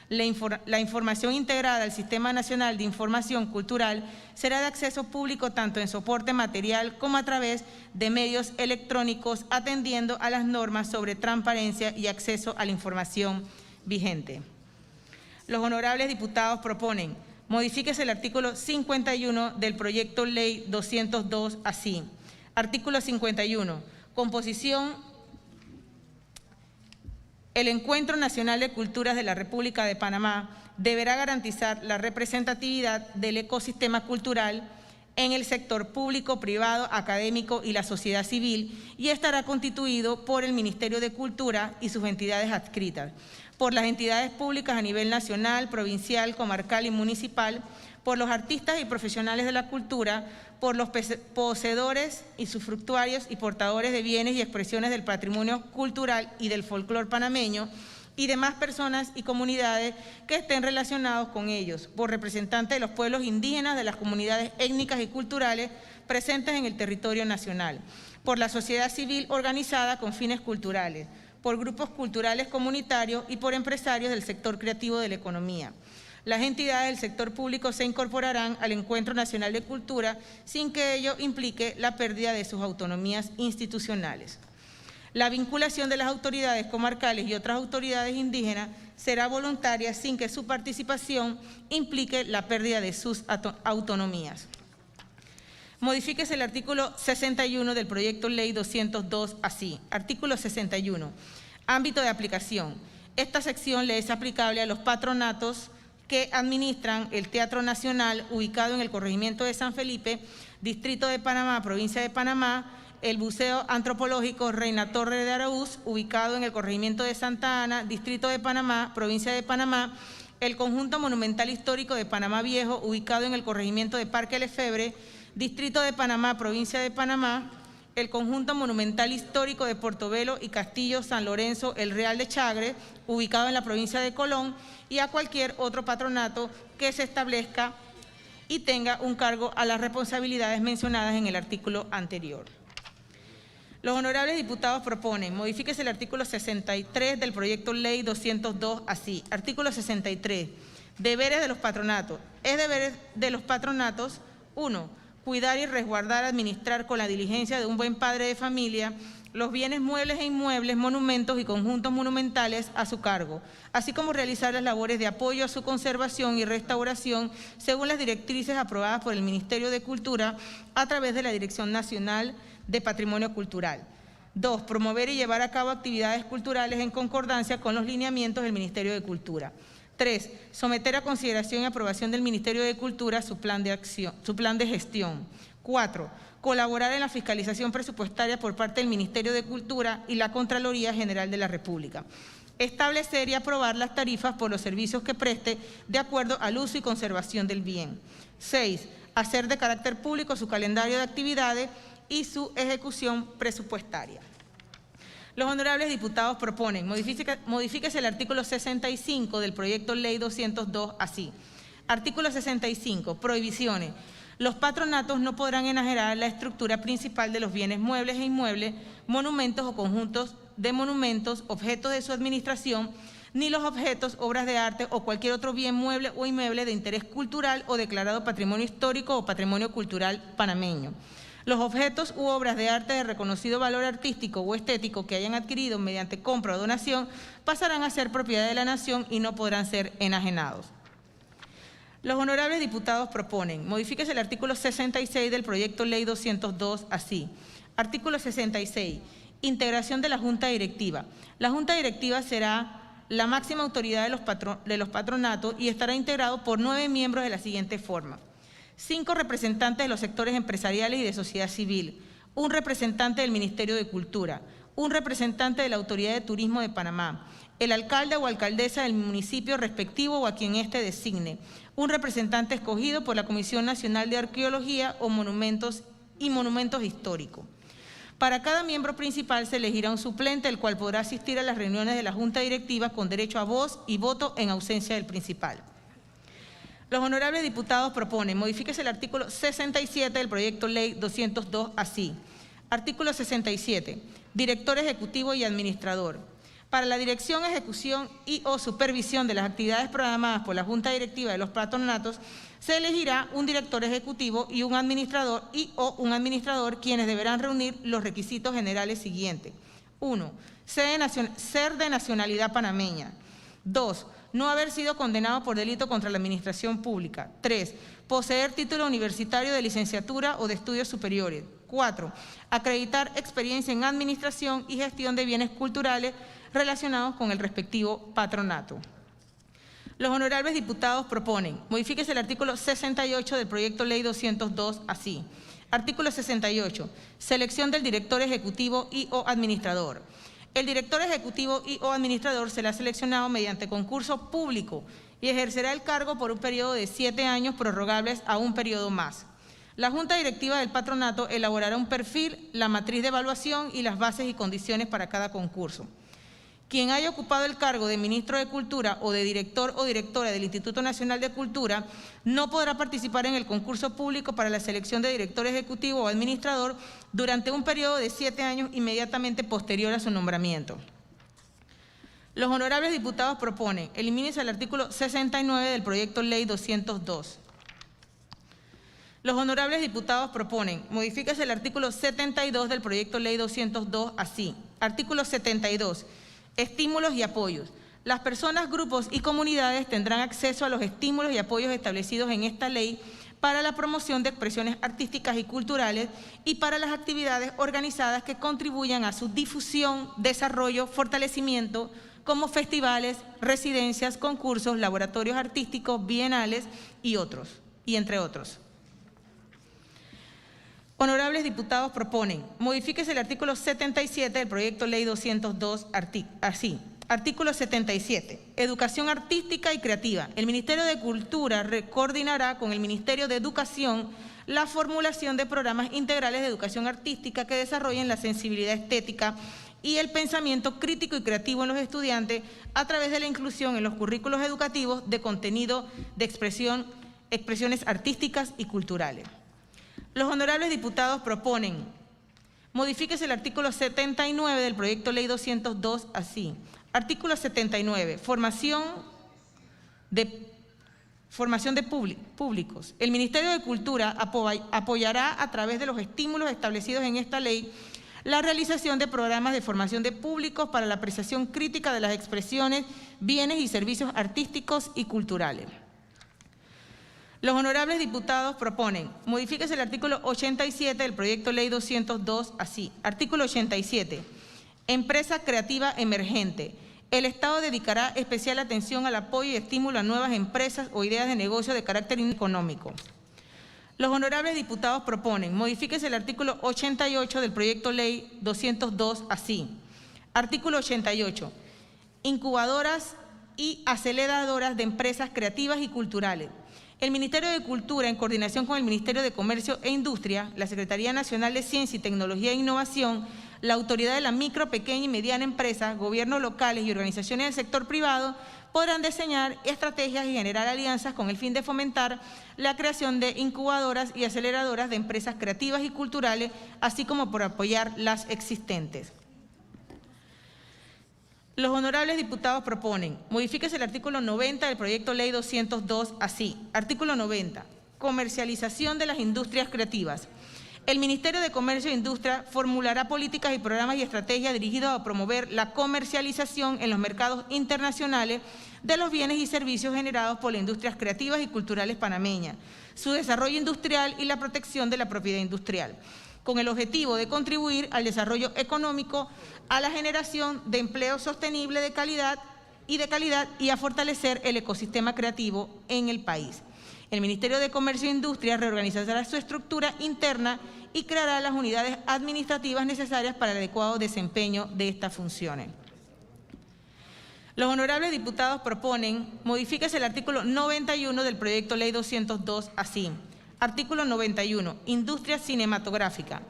La información integrada al Sistema Nacional de Información Cultural será de acceso público tanto en soporte material como a través de medios electrónicos, atendiendo a las normas sobre transparencia y acceso a la información vigente. Los honorables diputados proponen: modifíquese el artículo 51 del proyecto ley 202 así. Artículo 51. Composición. El Encuentro Nacional de Culturas de la República de Panamá deberá garantizar la representatividad del ecosistema cultural en el sector público, privado, académico y la sociedad civil, y estará constituido por el Ministerio de Cultura y sus entidades adscritas, por las entidades públicas a nivel nacional, provincial, comarcal y municipal, por los artistas y profesionales de la cultura, por los poseedores y usufructuarios y portadores de bienes y expresiones del patrimonio cultural y del folclore panameño y demás personas y comunidades que estén relacionados con ellos, por representantes de los pueblos indígenas, de las comunidades étnicas y culturales presentes en el territorio nacional, por la sociedad civil organizada con fines culturales, por grupos culturales comunitarios y por empresarios del sector creativo de la economía. Las entidades del sector público se incorporarán al Encuentro Nacional de Cultura sin que ello implique la pérdida de sus autonomías institucionales. La vinculación de las autoridades comarcales y otras autoridades indígenas será voluntaria sin que su participación implique la pérdida de sus autonomías. Modifíquese el artículo 61 del proyecto ley 202 así. Artículo 61. Ámbito de aplicación. Esta sección le es aplicable a los patronatos que administran el Teatro Nacional, ubicado en el corregimiento de San Felipe, Distrito de Panamá, Provincia de Panamá, el Museo Antropológico Reina Torre de Araúz, ubicado en el corregimiento de Santa Ana, Distrito de Panamá, Provincia de Panamá, el Conjunto Monumental Histórico de Panamá Viejo, ubicado en el corregimiento de Parque Lefebvre, Distrito de Panamá, Provincia de Panamá, el Conjunto Monumental Histórico de Portobelo y Castillo San Lorenzo, el Real de Chagre, ubicado en la provincia de Colón, y a cualquier otro patronato que se establezca y tenga un cargo a las responsabilidades mencionadas en el artículo anterior. Los honorables diputados proponen: modifíquese el artículo 63 del proyecto ley 202 así. Artículo 63. Deberes de los patronatos. Es deber de los patronatos: 1. Cuidar y resguardar, administrar con la diligencia de un buen padre de familia los bienes muebles e inmuebles, monumentos y conjuntos monumentales a su cargo, así como realizar las labores de apoyo a su conservación y restauración según las directrices aprobadas por el Ministerio de Cultura a través de la Dirección Nacional de Patrimonio Cultural. 2. Promover y llevar a cabo actividades culturales en concordancia con los lineamientos del Ministerio de Cultura. 3. Someter a consideración y aprobación del Ministerio de Cultura su plan de gestión. 4. Colaborar en la fiscalización presupuestaria por parte del Ministerio de Cultura y la Contraloría General de la República. Establecer y aprobar las tarifas por los servicios que preste de acuerdo al uso y conservación del bien. 6. Hacer de carácter público su calendario de actividades y su ejecución presupuestaria. Los honorables diputados proponen: modifíquese el artículo 65 del proyecto ley 202 así. Artículo 65. Prohibiciones. Los patronatos no podrán enajenar la estructura principal de los bienes muebles e inmuebles, monumentos o conjuntos de monumentos, objetos de su administración, ni los objetos, obras de arte o cualquier otro bien mueble o inmueble de interés cultural o declarado patrimonio histórico o patrimonio cultural panameño. Los objetos u obras de arte de reconocido valor artístico o estético que hayan adquirido mediante compra o donación pasarán a ser propiedad de la nación y no podrán ser enajenados. Los honorables diputados proponen: modifíquese el artículo 66 del proyecto Ley 202 así. Artículo 66. Integración de la Junta Directiva. La Junta Directiva será la máxima autoridad de los patronatos y estará integrado por 9 miembros de la siguiente forma: 5 representantes de los sectores empresariales y de sociedad civil, 1 representante del Ministerio de Cultura, 1 representante de la Autoridad de Turismo de Panamá, el alcalde o alcaldesa del municipio respectivo o a quien éste designe, 1 representante escogido por la Comisión Nacional de Arqueología o Monumentos y Monumentos Históricos. Para cada miembro principal se elegirá un suplente, el cual podrá asistir a las reuniones de la Junta Directiva con derecho a voz y voto en ausencia del principal. Los honorables diputados proponen: modifíquese el artículo 67 del proyecto Ley 202 así. Artículo 67. Director ejecutivo y administrador. Para la dirección, ejecución y o supervisión de las actividades programadas por la Junta Directiva de los patronatos, se elegirá un director ejecutivo y un administrador un administrador, quienes deberán reunir los requisitos generales siguientes. 1. Ser de nacionalidad panameña. 2. No haber sido condenado por delito contra la administración pública. 3. Poseer título universitario de licenciatura o de estudios superiores. 4. Acreditar experiencia en administración y gestión de bienes culturales relacionados con el respectivo patronato. Los honorables diputados proponen: modifíquese el artículo 68 del proyecto Ley 202 así. Artículo 68. Selección del director ejecutivo y o administrador. El director ejecutivo y o administrador será seleccionado mediante concurso público y ejercerá el cargo por un periodo de 7 años prorrogables a un periodo más. La Junta Directiva del Patronato elaborará un perfil, la matriz de evaluación y las bases y condiciones para cada concurso. Quien haya ocupado el cargo de ministro de Cultura o de director o directora del Instituto Nacional de Cultura no podrá participar en el concurso público para la selección de director ejecutivo o administrador durante un periodo de 7 años inmediatamente posterior a su nombramiento. Los honorables diputados proponen: elimínese el artículo 69 del proyecto Ley 202. Los honorables diputados proponen: modifíquese el artículo 72 del proyecto Ley 202 así. Artículo 72. Estímulos y apoyos. Las personas, grupos y comunidades tendrán acceso a los estímulos y apoyos establecidos en esta ley para la promoción de expresiones artísticas y culturales y para las actividades organizadas que contribuyan a su difusión, desarrollo, fortalecimiento, como festivales, residencias, concursos, laboratorios artísticos, bienales y otros, y entre otros. Honorables diputados proponen: modifíquese el artículo 77 del proyecto Ley 202 así. Artículo 77. Educación artística y creativa. El Ministerio de Cultura coordinará con el Ministerio de Educación la formulación de programas integrales de educación artística que desarrollen la sensibilidad estética y el pensamiento crítico y creativo en los estudiantes a través de la inclusión en los currículos educativos de contenido de expresiones artísticas y culturales. Los honorables diputados proponen: modifíquese el artículo 79 del proyecto Ley 202 así. Artículo 79. Formación de públicos. El Ministerio de Cultura apoyará a través de los estímulos establecidos en esta ley la realización de programas de formación de públicos para la apreciación crítica de las expresiones, bienes y servicios artísticos y culturales. Los honorables diputados proponen: modifíquese el artículo 87 del proyecto Ley 202 así. Artículo 87. Empresa creativa emergente. El Estado dedicará especial atención al apoyo y estímulo a nuevas empresas o ideas de negocio de carácter económico. Los honorables diputados proponen: modifíquese el artículo 88 del proyecto Ley 202 así. Artículo 88. Incubadoras y aceleradoras de empresas creativas y culturales. El Ministerio de Cultura, en coordinación con el Ministerio de Comercio e Industria, la Secretaría Nacional de Ciencia y Tecnología e Innovación, la autoridad de la micro, pequeña y mediana empresa, gobiernos locales y organizaciones del sector privado podrán diseñar estrategias y generar alianzas con el fin de fomentar la creación de incubadoras y aceleradoras de empresas creativas y culturales, así como por apoyar las existentes. Los honorables diputados proponen: modifíquese el artículo 90 del proyecto ley 202 así. Artículo 90. Comercialización de las industrias creativas. El Ministerio de Comercio e Industria formulará políticas y programas y estrategias dirigidos a promover la comercialización en los mercados internacionales de los bienes y servicios generados por las industrias creativas y culturales panameñas, su desarrollo industrial y la protección de la propiedad industrial, con el objetivo de contribuir al desarrollo económico, a la generación de empleo sostenible de calidad y a fortalecer el ecosistema creativo en el país. El Ministerio de Comercio e Industria reorganizará su estructura interna y creará las unidades administrativas necesarias para el adecuado desempeño de estas funciones. Los honorables diputados proponen: modifíquese el artículo 91 del proyecto ley 202 así. Artículo 91. Industria cinematográfica.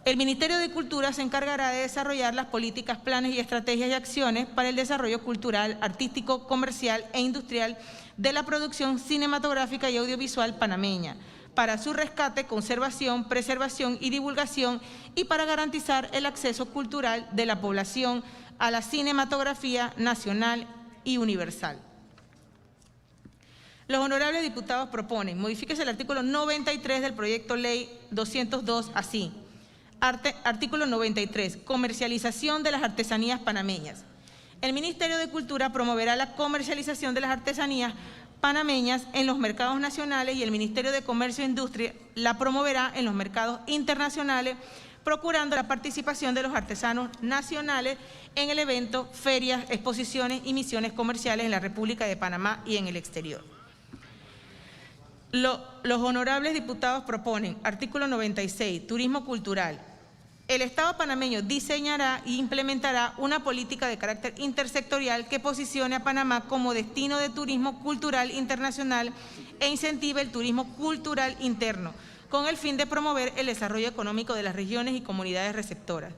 El Ministerio de Cultura se encargará de desarrollar las políticas, planes y estrategias y acciones para el desarrollo cultural, artístico, comercial e industrial de la producción cinematográfica y audiovisual panameña, para su rescate, conservación, preservación y divulgación, y para garantizar el acceso cultural de la población a la cinematografía nacional y universal. Los honorables diputados proponen: modifíquese el artículo 93 del proyecto ley 202 así. Artículo 93. Comercialización de las artesanías panameñas. El Ministerio de Cultura promoverá la comercialización de las artesanías panameñas en los mercados nacionales y el Ministerio de Comercio e Industria la promoverá en los mercados internacionales, procurando la participación de los artesanos nacionales en el evento, ferias, exposiciones y misiones comerciales en la República de Panamá y en el exterior. Los honorables diputados proponen: artículo 96, turismo cultural. El Estado panameño diseñará e implementará una política de carácter intersectorial que posicione a Panamá como destino de turismo cultural internacional e incentive el turismo cultural interno, con el fin de promover el desarrollo económico de las regiones y comunidades receptoras.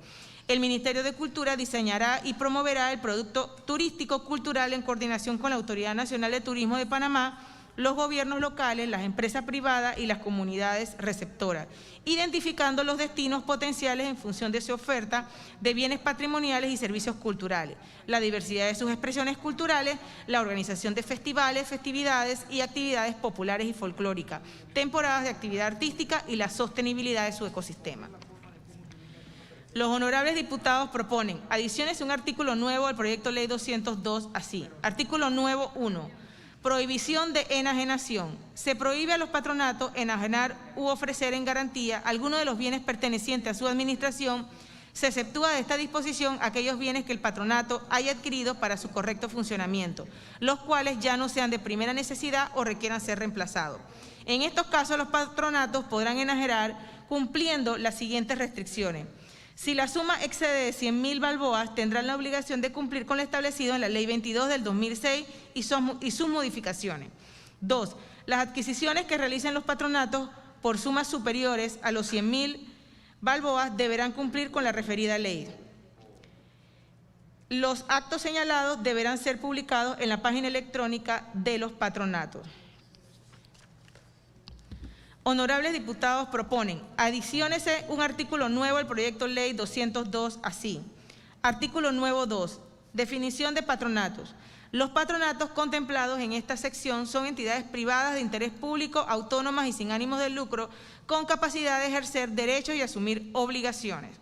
El Ministerio de Cultura diseñará y promoverá el producto turístico cultural en coordinación con la Autoridad Nacional de Turismo de Panamá, los gobiernos locales, las empresas privadas y las comunidades receptoras, identificando los destinos potenciales en función de su oferta de bienes patrimoniales y servicios culturales, la diversidad de sus expresiones culturales, la organización de festivales, festividades y actividades populares y folclóricas, temporadas de actividad artística y la sostenibilidad de su ecosistema. Los honorables diputados proponen: adiciones un artículo nuevo al proyecto ley 202 así. Artículo nuevo 1. Prohibición de enajenación. Se prohíbe a los patronatos enajenar u ofrecer en garantía alguno de los bienes pertenecientes a su administración. Se exceptúa de esta disposición aquellos bienes que el patronato haya adquirido para su correcto funcionamiento, los cuales ya no sean de primera necesidad o requieran ser reemplazados. En estos casos, los patronatos podrán enajenar cumpliendo las siguientes restricciones. Si la suma excede de 100.000 balboas, tendrán la obligación de cumplir con lo establecido en la Ley 22 del 2006 y sus modificaciones. 2. Las adquisiciones que realicen los patronatos por sumas superiores a los 100.000 balboas deberán cumplir con la referida ley. Los actos señalados deberán ser publicados en la página electrónica de los patronatos. Honorables diputados proponen: adiciónese un artículo nuevo al proyecto ley 202 así. Artículo nuevo 2. Definición de patronatos. Los patronatos contemplados en esta sección son entidades privadas de interés público, autónomas y sin ánimos de lucro, con capacidad de ejercer derechos y asumir obligaciones.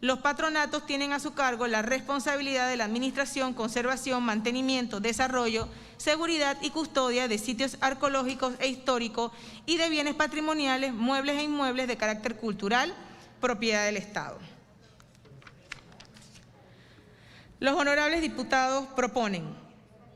Los patronatos tienen a su cargo la responsabilidad de la administración, conservación, mantenimiento, desarrollo, seguridad y custodia de sitios arqueológicos e históricos y de bienes patrimoniales, muebles e inmuebles de carácter cultural, propiedad del Estado. Los honorables diputados proponen: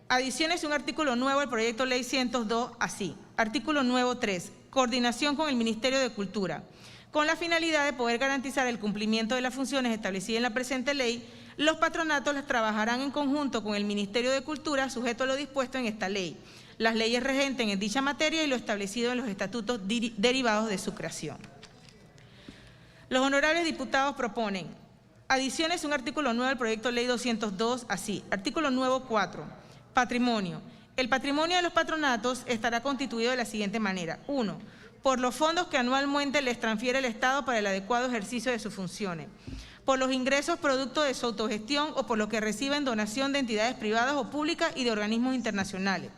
adiciones un artículo nuevo al proyecto ley 102 así. Artículo nuevo 3. Coordinación con el Ministerio de Cultura. Con la finalidad de poder garantizar el cumplimiento de las funciones establecidas en la presente ley, los patronatos las trabajarán en conjunto con el Ministerio de Cultura, sujeto a lo dispuesto en esta ley, las leyes regentes en dicha materia y lo establecido en los estatutos derivados de su creación. Los honorables diputados proponen: Adiciones un artículo nuevo al proyecto de ley 202, así. Artículo nuevo 4. Patrimonio. El patrimonio de los patronatos estará constituido de la siguiente manera. 1. Por los fondos que anualmente les transfiere el Estado para el adecuado ejercicio de sus funciones. Por los ingresos producto de su autogestión o por los que reciben donación de entidades privadas o públicas y de organismos internacionales.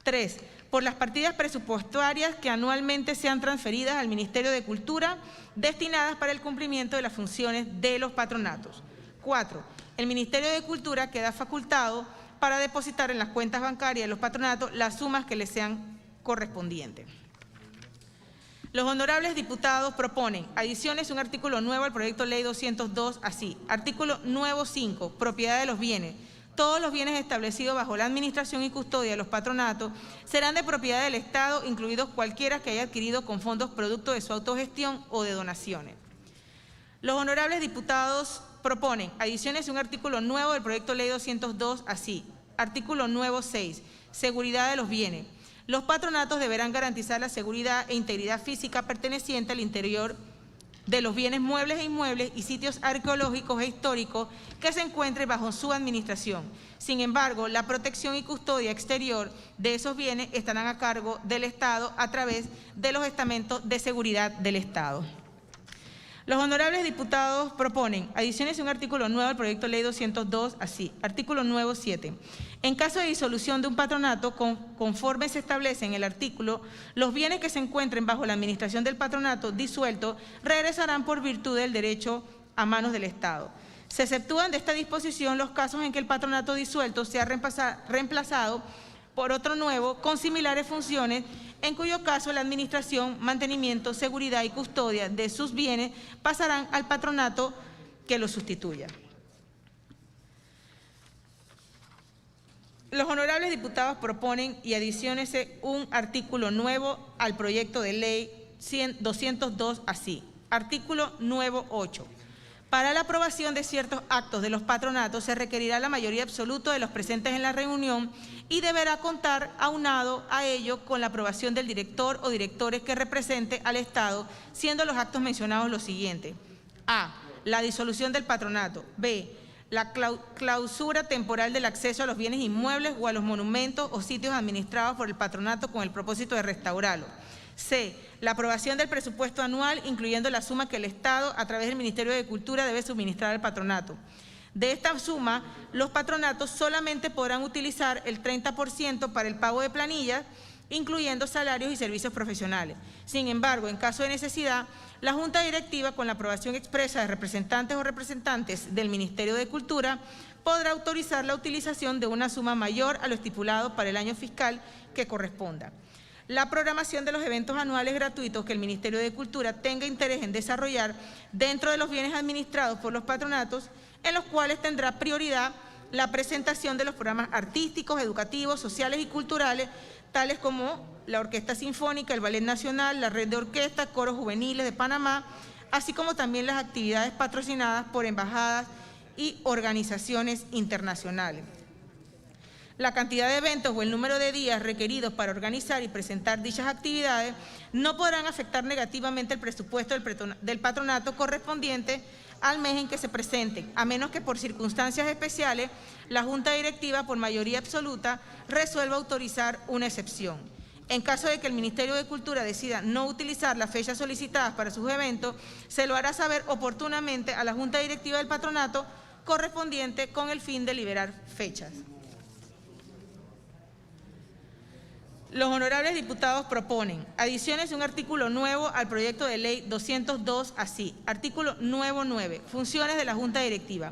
3. Por las partidas presupuestarias que anualmente sean transferidas al Ministerio de Cultura destinadas para el cumplimiento de las funciones de los patronatos. 4. El Ministerio de Cultura queda facultado para depositar en las cuentas bancarias de los patronatos las sumas que les sean correspondientes. Los honorables diputados proponen adiciones un artículo nuevo al proyecto de ley 202, así. Artículo nuevo 5, propiedad de los bienes. Todos los bienes establecidos bajo la administración y custodia de los patronatos serán de propiedad del Estado, incluidos cualquiera que haya adquirido con fondos producto de su autogestión o de donaciones. Los honorables diputados proponen adiciones a un artículo nuevo del proyecto de ley 202, así. Artículo nuevo 6, seguridad de los bienes. Los patronatos deberán garantizar la seguridad e integridad física perteneciente al interior de los bienes muebles e inmuebles y sitios arqueológicos e históricos que se encuentren bajo su administración. Sin embargo, la protección y custodia exterior de esos bienes estarán a cargo del Estado a través de los estamentos de seguridad del Estado. Los honorables diputados proponen adiciones a un artículo nuevo al proyecto de ley 202, así. Artículo nuevo 7. En caso de disolución de un patronato, conforme se establece en el artículo, los bienes que se encuentren bajo la administración del patronato disuelto regresarán por virtud del derecho a manos del Estado. Se exceptúan de esta disposición los casos en que el patronato disuelto sea reemplazado por otro nuevo con similares funciones, en cuyo caso la administración, mantenimiento, seguridad y custodia de sus bienes pasarán al patronato que lo sustituya. Los honorables diputados proponen y adiciones un artículo nuevo al proyecto de ley 202, así. Artículo nuevo 8. Para la aprobación de ciertos actos de los patronatos se requerirá la mayoría absoluta de los presentes en la reunión y deberá contar aunado a ello con la aprobación del director o directores que represente al Estado, siendo los actos mencionados los siguientes. A. La disolución del patronato. B. La clausura temporal del acceso a los bienes inmuebles o a los monumentos o sitios administrados por el patronato con el propósito de restaurarlos. C. La aprobación del presupuesto anual, incluyendo la suma que el Estado, a través del Ministerio de Cultura, debe suministrar al patronato. De esta suma, los patronatos solamente podrán utilizar el 30% para el pago de planillas, incluyendo salarios y servicios profesionales. Sin embargo, en caso de necesidad, la Junta Directiva, con la aprobación expresa de representantes o representantes del Ministerio de Cultura, podrá autorizar la utilización de una suma mayor a lo estipulado para el año fiscal que corresponda. La programación de los eventos anuales gratuitos que el Ministerio de Cultura tenga interés en desarrollar dentro de los bienes administrados por los patronatos, en los cuales tendrá prioridad la presentación de los programas artísticos, educativos, sociales y culturales, tales como la Orquesta Sinfónica, el Ballet Nacional, la Red de Orquestas, Coros Juveniles de Panamá, así como también las actividades patrocinadas por embajadas y organizaciones internacionales. La cantidad de eventos o el número de días requeridos para organizar y presentar dichas actividades no podrán afectar negativamente el presupuesto del patronato correspondiente al mes en que se presenten, a menos que por circunstancias especiales la Junta Directiva, por mayoría absoluta, resuelva autorizar una excepción. En caso de que el Ministerio de Cultura decida no utilizar las fechas solicitadas para sus eventos, se lo hará saber oportunamente a la Junta Directiva del patronato correspondiente con el fin de liberar fechas. Los honorables diputados proponen adiciones de un artículo nuevo al proyecto de ley 202, así. Artículo nuevo 9. Funciones de la Junta Directiva.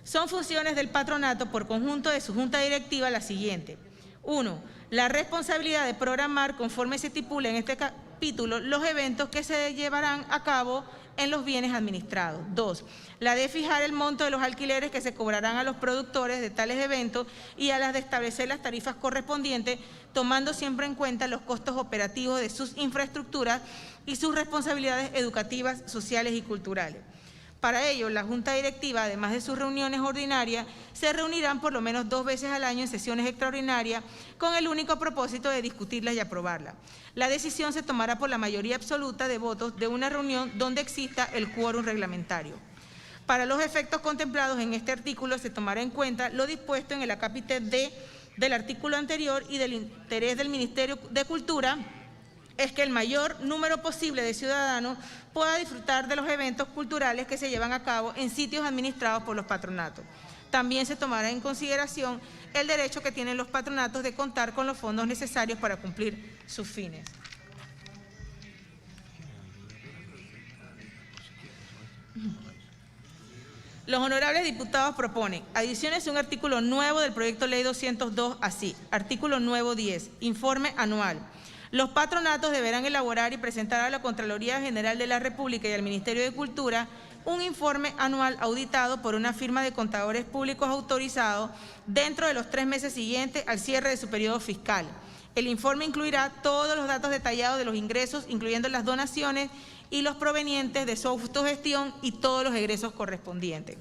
Son funciones del patronato por conjunto de su Junta Directiva las siguientes. 1. La responsabilidad de programar, conforme se estipula en este capítulo, los eventos que se llevarán a cabo en los bienes administrados. 2. La de fijar el monto de los alquileres que se cobrarán a los productores de tales eventos y a las de establecer las tarifas correspondientes, tomando siempre en cuenta los costos operativos de sus infraestructuras y sus responsabilidades educativas, sociales y culturales. Para ello, la Junta Directiva, además de sus reuniones ordinarias, se reunirán por lo menos 2 veces al año en sesiones extraordinarias con el único propósito de discutirlas y aprobarlas. La decisión se tomará por la mayoría absoluta de votos de una reunión donde exista el quórum reglamentario. Para los efectos contemplados en este artículo se tomará en cuenta lo dispuesto en el acápite D del artículo anterior y del interés del Ministerio de Cultura es que el mayor número posible de ciudadanos pueda disfrutar de los eventos culturales que se llevan a cabo en sitios administrados por los patronatos. También se tomará en consideración el derecho que tienen los patronatos de contar con los fondos necesarios para cumplir sus fines. Los honorables diputados proponen adiciones a un artículo nuevo del proyecto ley 202 así. Artículo nuevo 10. Informe anual. Los patronatos deberán elaborar y presentar a la Contraloría General de la República y al Ministerio de Cultura un informe anual auditado por una firma de contadores públicos autorizados dentro de los 3 meses siguientes al cierre de su periodo fiscal. El informe incluirá todos los datos detallados de los ingresos, incluyendo las donaciones y los provenientes de su autogestión y todos los egresos correspondientes.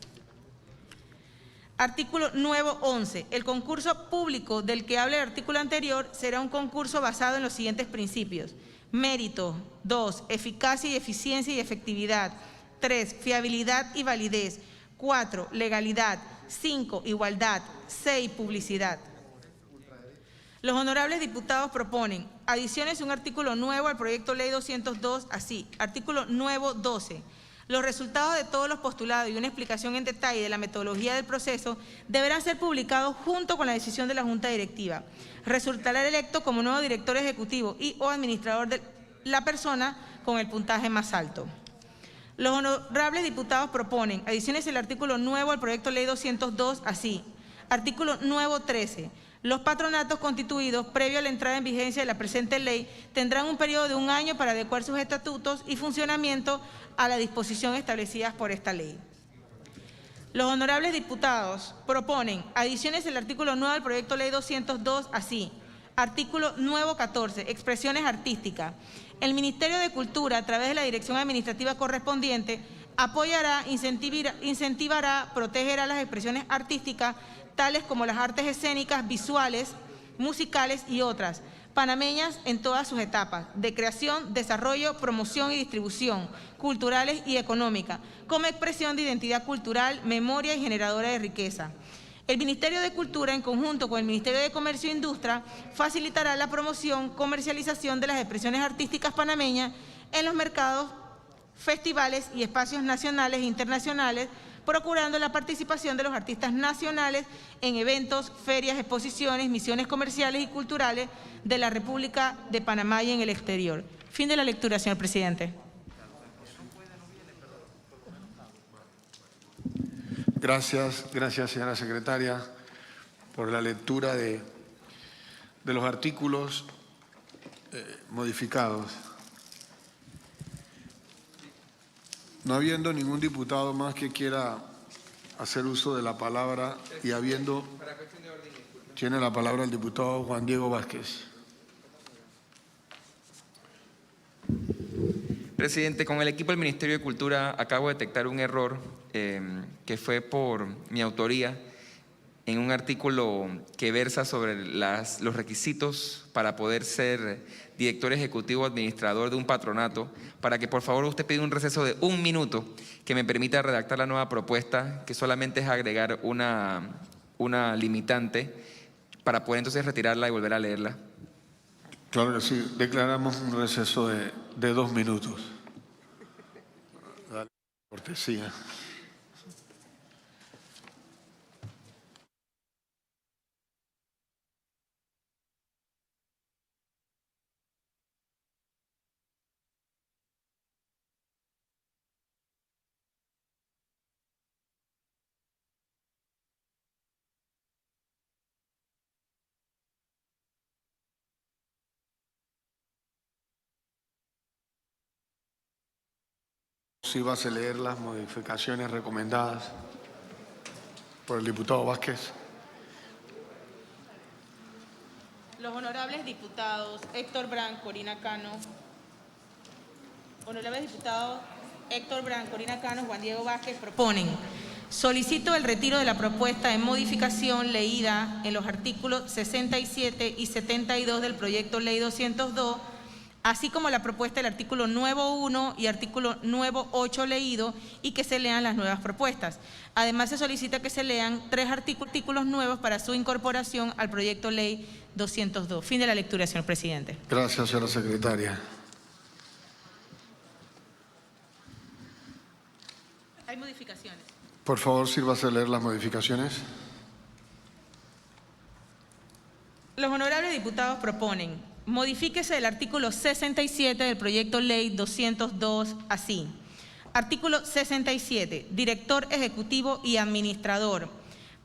Artículo nuevo 11. El concurso público del que habla el artículo anterior será un concurso basado en los siguientes principios. Mérito. 2. Eficacia y eficiencia y efectividad. 3. Fiabilidad y validez. 4. Legalidad. 5. Igualdad. 6. Publicidad. Los honorables diputados proponen adiciones a un artículo nuevo al proyecto ley 202 así. Artículo nuevo 12. Los resultados de todos los postulados y una explicación en detalle de la metodología del proceso deberán ser publicados junto con la decisión de la Junta Directiva. Resultará electo como nuevo director ejecutivo y o administrador de la persona con el puntaje más alto. Los honorables diputados proponen adiciones al artículo nuevo al proyecto ley 202 así. Artículo nuevo 13. Los patronatos constituidos previo a la entrada en vigencia de la presente ley tendrán un periodo de 1 año para adecuar sus estatutos y funcionamiento a la disposición establecidas por esta ley. Los honorables diputados proponen adiciones al artículo 9 del proyecto ley 202 así. Artículo nuevo 14. Expresiones artísticas. El Ministerio de Cultura, a través de la dirección administrativa correspondiente, apoyará, incentivará, protegerá las expresiones artísticas tales como las artes escénicas, visuales, musicales y otras, panameñas en todas sus etapas, de creación, desarrollo, promoción y distribución, culturales y económica, como expresión de identidad cultural, memoria y generadora de riqueza. El Ministerio de Cultura, en conjunto con el Ministerio de Comercio e Industria, facilitará la promoción, comercialización de las expresiones artísticas panameñas en los mercados, festivales y espacios nacionales e internacionales, procurando la participación de los artistas nacionales en eventos, ferias, exposiciones, misiones comerciales y culturales de la República de Panamá y en el exterior. Fin de la lectura, señor presidente. Gracias, señora secretaria, por la lectura de los artículos modificados. No habiendo ningún diputado más que quiera hacer uso de la palabra y habiendo... Tiene la palabra el diputado Juan Diego Vázquez. Presidente, con el equipo del Ministerio de Cultura acabo de detectar un error que fue por mi autoría en un artículo que versa sobre los requisitos para poder ser director ejecutivo o administrador de un patronato, para que por favor usted pida un receso de 1 minuto que me permita redactar la nueva propuesta, que solamente es agregar una limitante para poder entonces retirarla y volver a leerla. Claro que sí. Declaramos un receso de 2 minutos. Dale, cortesía. Si vas a leer las modificaciones recomendadas por el diputado Vázquez. Los honorables diputados Héctor Brand, Corina Cano, honorables diputados Héctor Brand, Corina Cano, Juan Diego Vázquez proponen: solicito el retiro de la propuesta de modificación leída en los artículos 67 y 72 del proyecto ley 202 así como la propuesta del artículo nuevo 1 y artículo nuevo 8 leído, y que se lean las nuevas propuestas. Además, se solicita que se lean 3 artículos nuevos para su incorporación al proyecto ley 202. Fin de la lectura, señor presidente. Gracias, señora secretaria. Hay modificaciones. Por favor, sírvase a leer las modificaciones. Los honorables diputados proponen: modifíquese el artículo 67 del proyecto ley 202 así. Artículo 67. Director ejecutivo y administrador.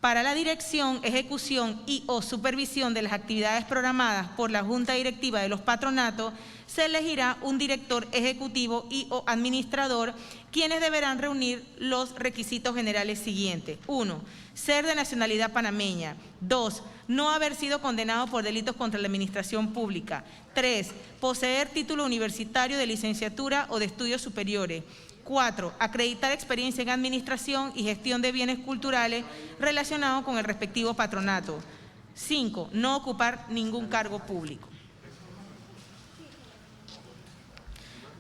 Para la dirección, ejecución y o supervisión de las actividades programadas por la Junta Directiva de los Patronatos, se elegirá un director ejecutivo y o administrador, quienes deberán reunir los requisitos generales siguientes. 1. Ser de nacionalidad panameña. 2. No haber sido condenado por delitos contra la administración pública. 3. Poseer título universitario de licenciatura o de estudios superiores. 4. Acreditar experiencia en administración y gestión de bienes culturales relacionados con el respectivo patronato. 5. No ocupar ningún cargo público.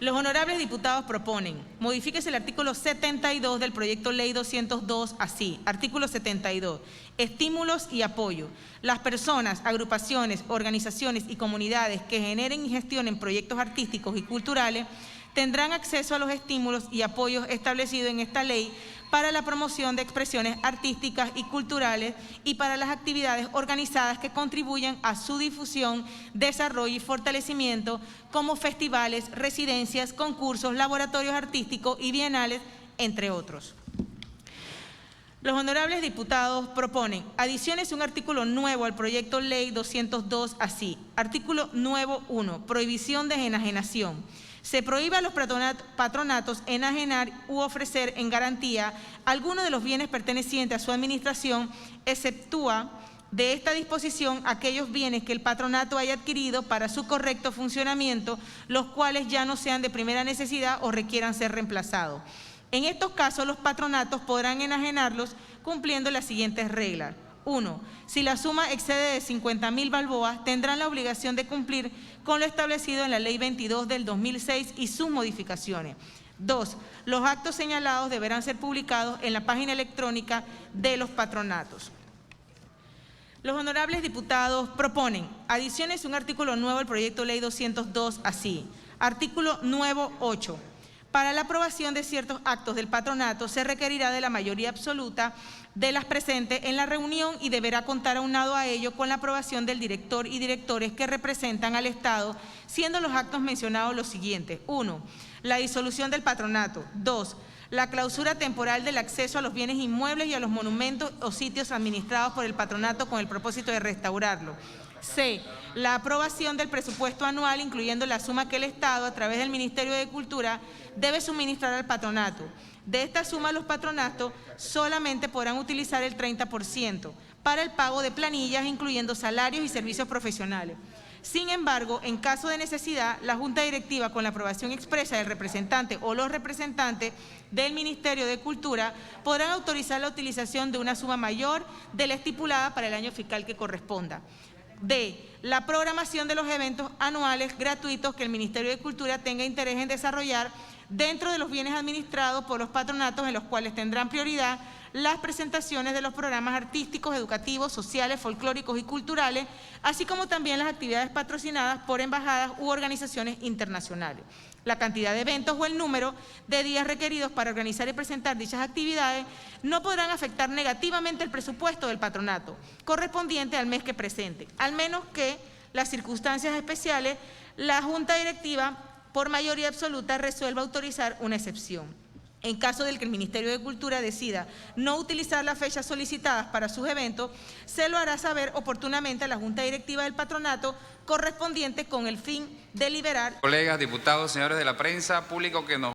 Los honorables diputados proponen: modifíquese el artículo 72 del proyecto ley 202 así. Artículo 72. Estímulos y apoyo. Las personas, agrupaciones, organizaciones y comunidades que generen y gestionen proyectos artísticos y culturales tendrán acceso a los estímulos y apoyos establecidos en esta ley para la promoción de expresiones artísticas y culturales y para las actividades organizadas que contribuyan a su difusión, desarrollo y fortalecimiento, como festivales, residencias, concursos, laboratorios artísticos y bienales, entre otros. Los honorables diputados proponen: adiciones un artículo nuevo al proyecto ley 202 así. Artículo nuevo 1. Prohibición de enajenación. Se prohíbe a los patronatos enajenar u ofrecer en garantía alguno de los bienes pertenecientes a su administración, exceptúa de esta disposición aquellos bienes que el patronato haya adquirido para su correcto funcionamiento, los cuales ya no sean de primera necesidad o requieran ser reemplazados. En estos casos, los patronatos podrán enajenarlos cumpliendo las siguientes reglas. 1. Si la suma excede de 50.000 balboas, tendrán la obligación de cumplir con lo establecido en la Ley 22 del 2006 y sus modificaciones. 2. Los actos señalados deberán ser publicados en la página electrónica de los patronatos. Los honorables diputados proponen: adiciones un artículo nuevo al proyecto ley 202 así. Artículo nuevo 8. Para la aprobación de ciertos actos del patronato se requerirá de la mayoría absoluta de las presentes en la reunión y deberá contar aunado a ello con la aprobación del director y directores que representan al Estado, siendo los actos mencionados los siguientes. 1. La disolución del patronato. 2. La clausura temporal del acceso a los bienes inmuebles y a los monumentos o sitios administrados por el patronato con el propósito de restaurarlo. C. La aprobación del presupuesto anual, incluyendo la suma que el Estado, a través del Ministerio de Cultura, debe suministrar al patronato. De esta suma, los patronatos solamente podrán utilizar el 30% para el pago de planillas, incluyendo salarios y servicios profesionales. Sin embargo, en caso de necesidad, la Junta Directiva, con la aprobación expresa del representante o los representantes del Ministerio de Cultura, podrán autorizar la utilización de una suma mayor de la estipulada para el año fiscal que corresponda. D. La programación de los eventos anuales gratuitos que el Ministerio de Cultura tenga interés en desarrollar dentro de los bienes administrados por los patronatos, en los cuales tendrán prioridad las presentaciones de los programas artísticos, educativos, sociales, folclóricos y culturales, así como también las actividades patrocinadas por embajadas u organizaciones internacionales. La cantidad de eventos o el número de días requeridos para organizar y presentar dichas actividades no podrán afectar negativamente el presupuesto del patronato correspondiente al mes que presente, al menos que las circunstancias especiales, la Junta Directiva, por mayoría absoluta, resuelva autorizar una excepción. En caso de que el Ministerio de Cultura decida no utilizar las fechas solicitadas para sus eventos, se lo hará saber oportunamente a la Junta Directiva del Patronato correspondiente con el fin de liberar. Colegas, diputados, señores de la prensa, público que nos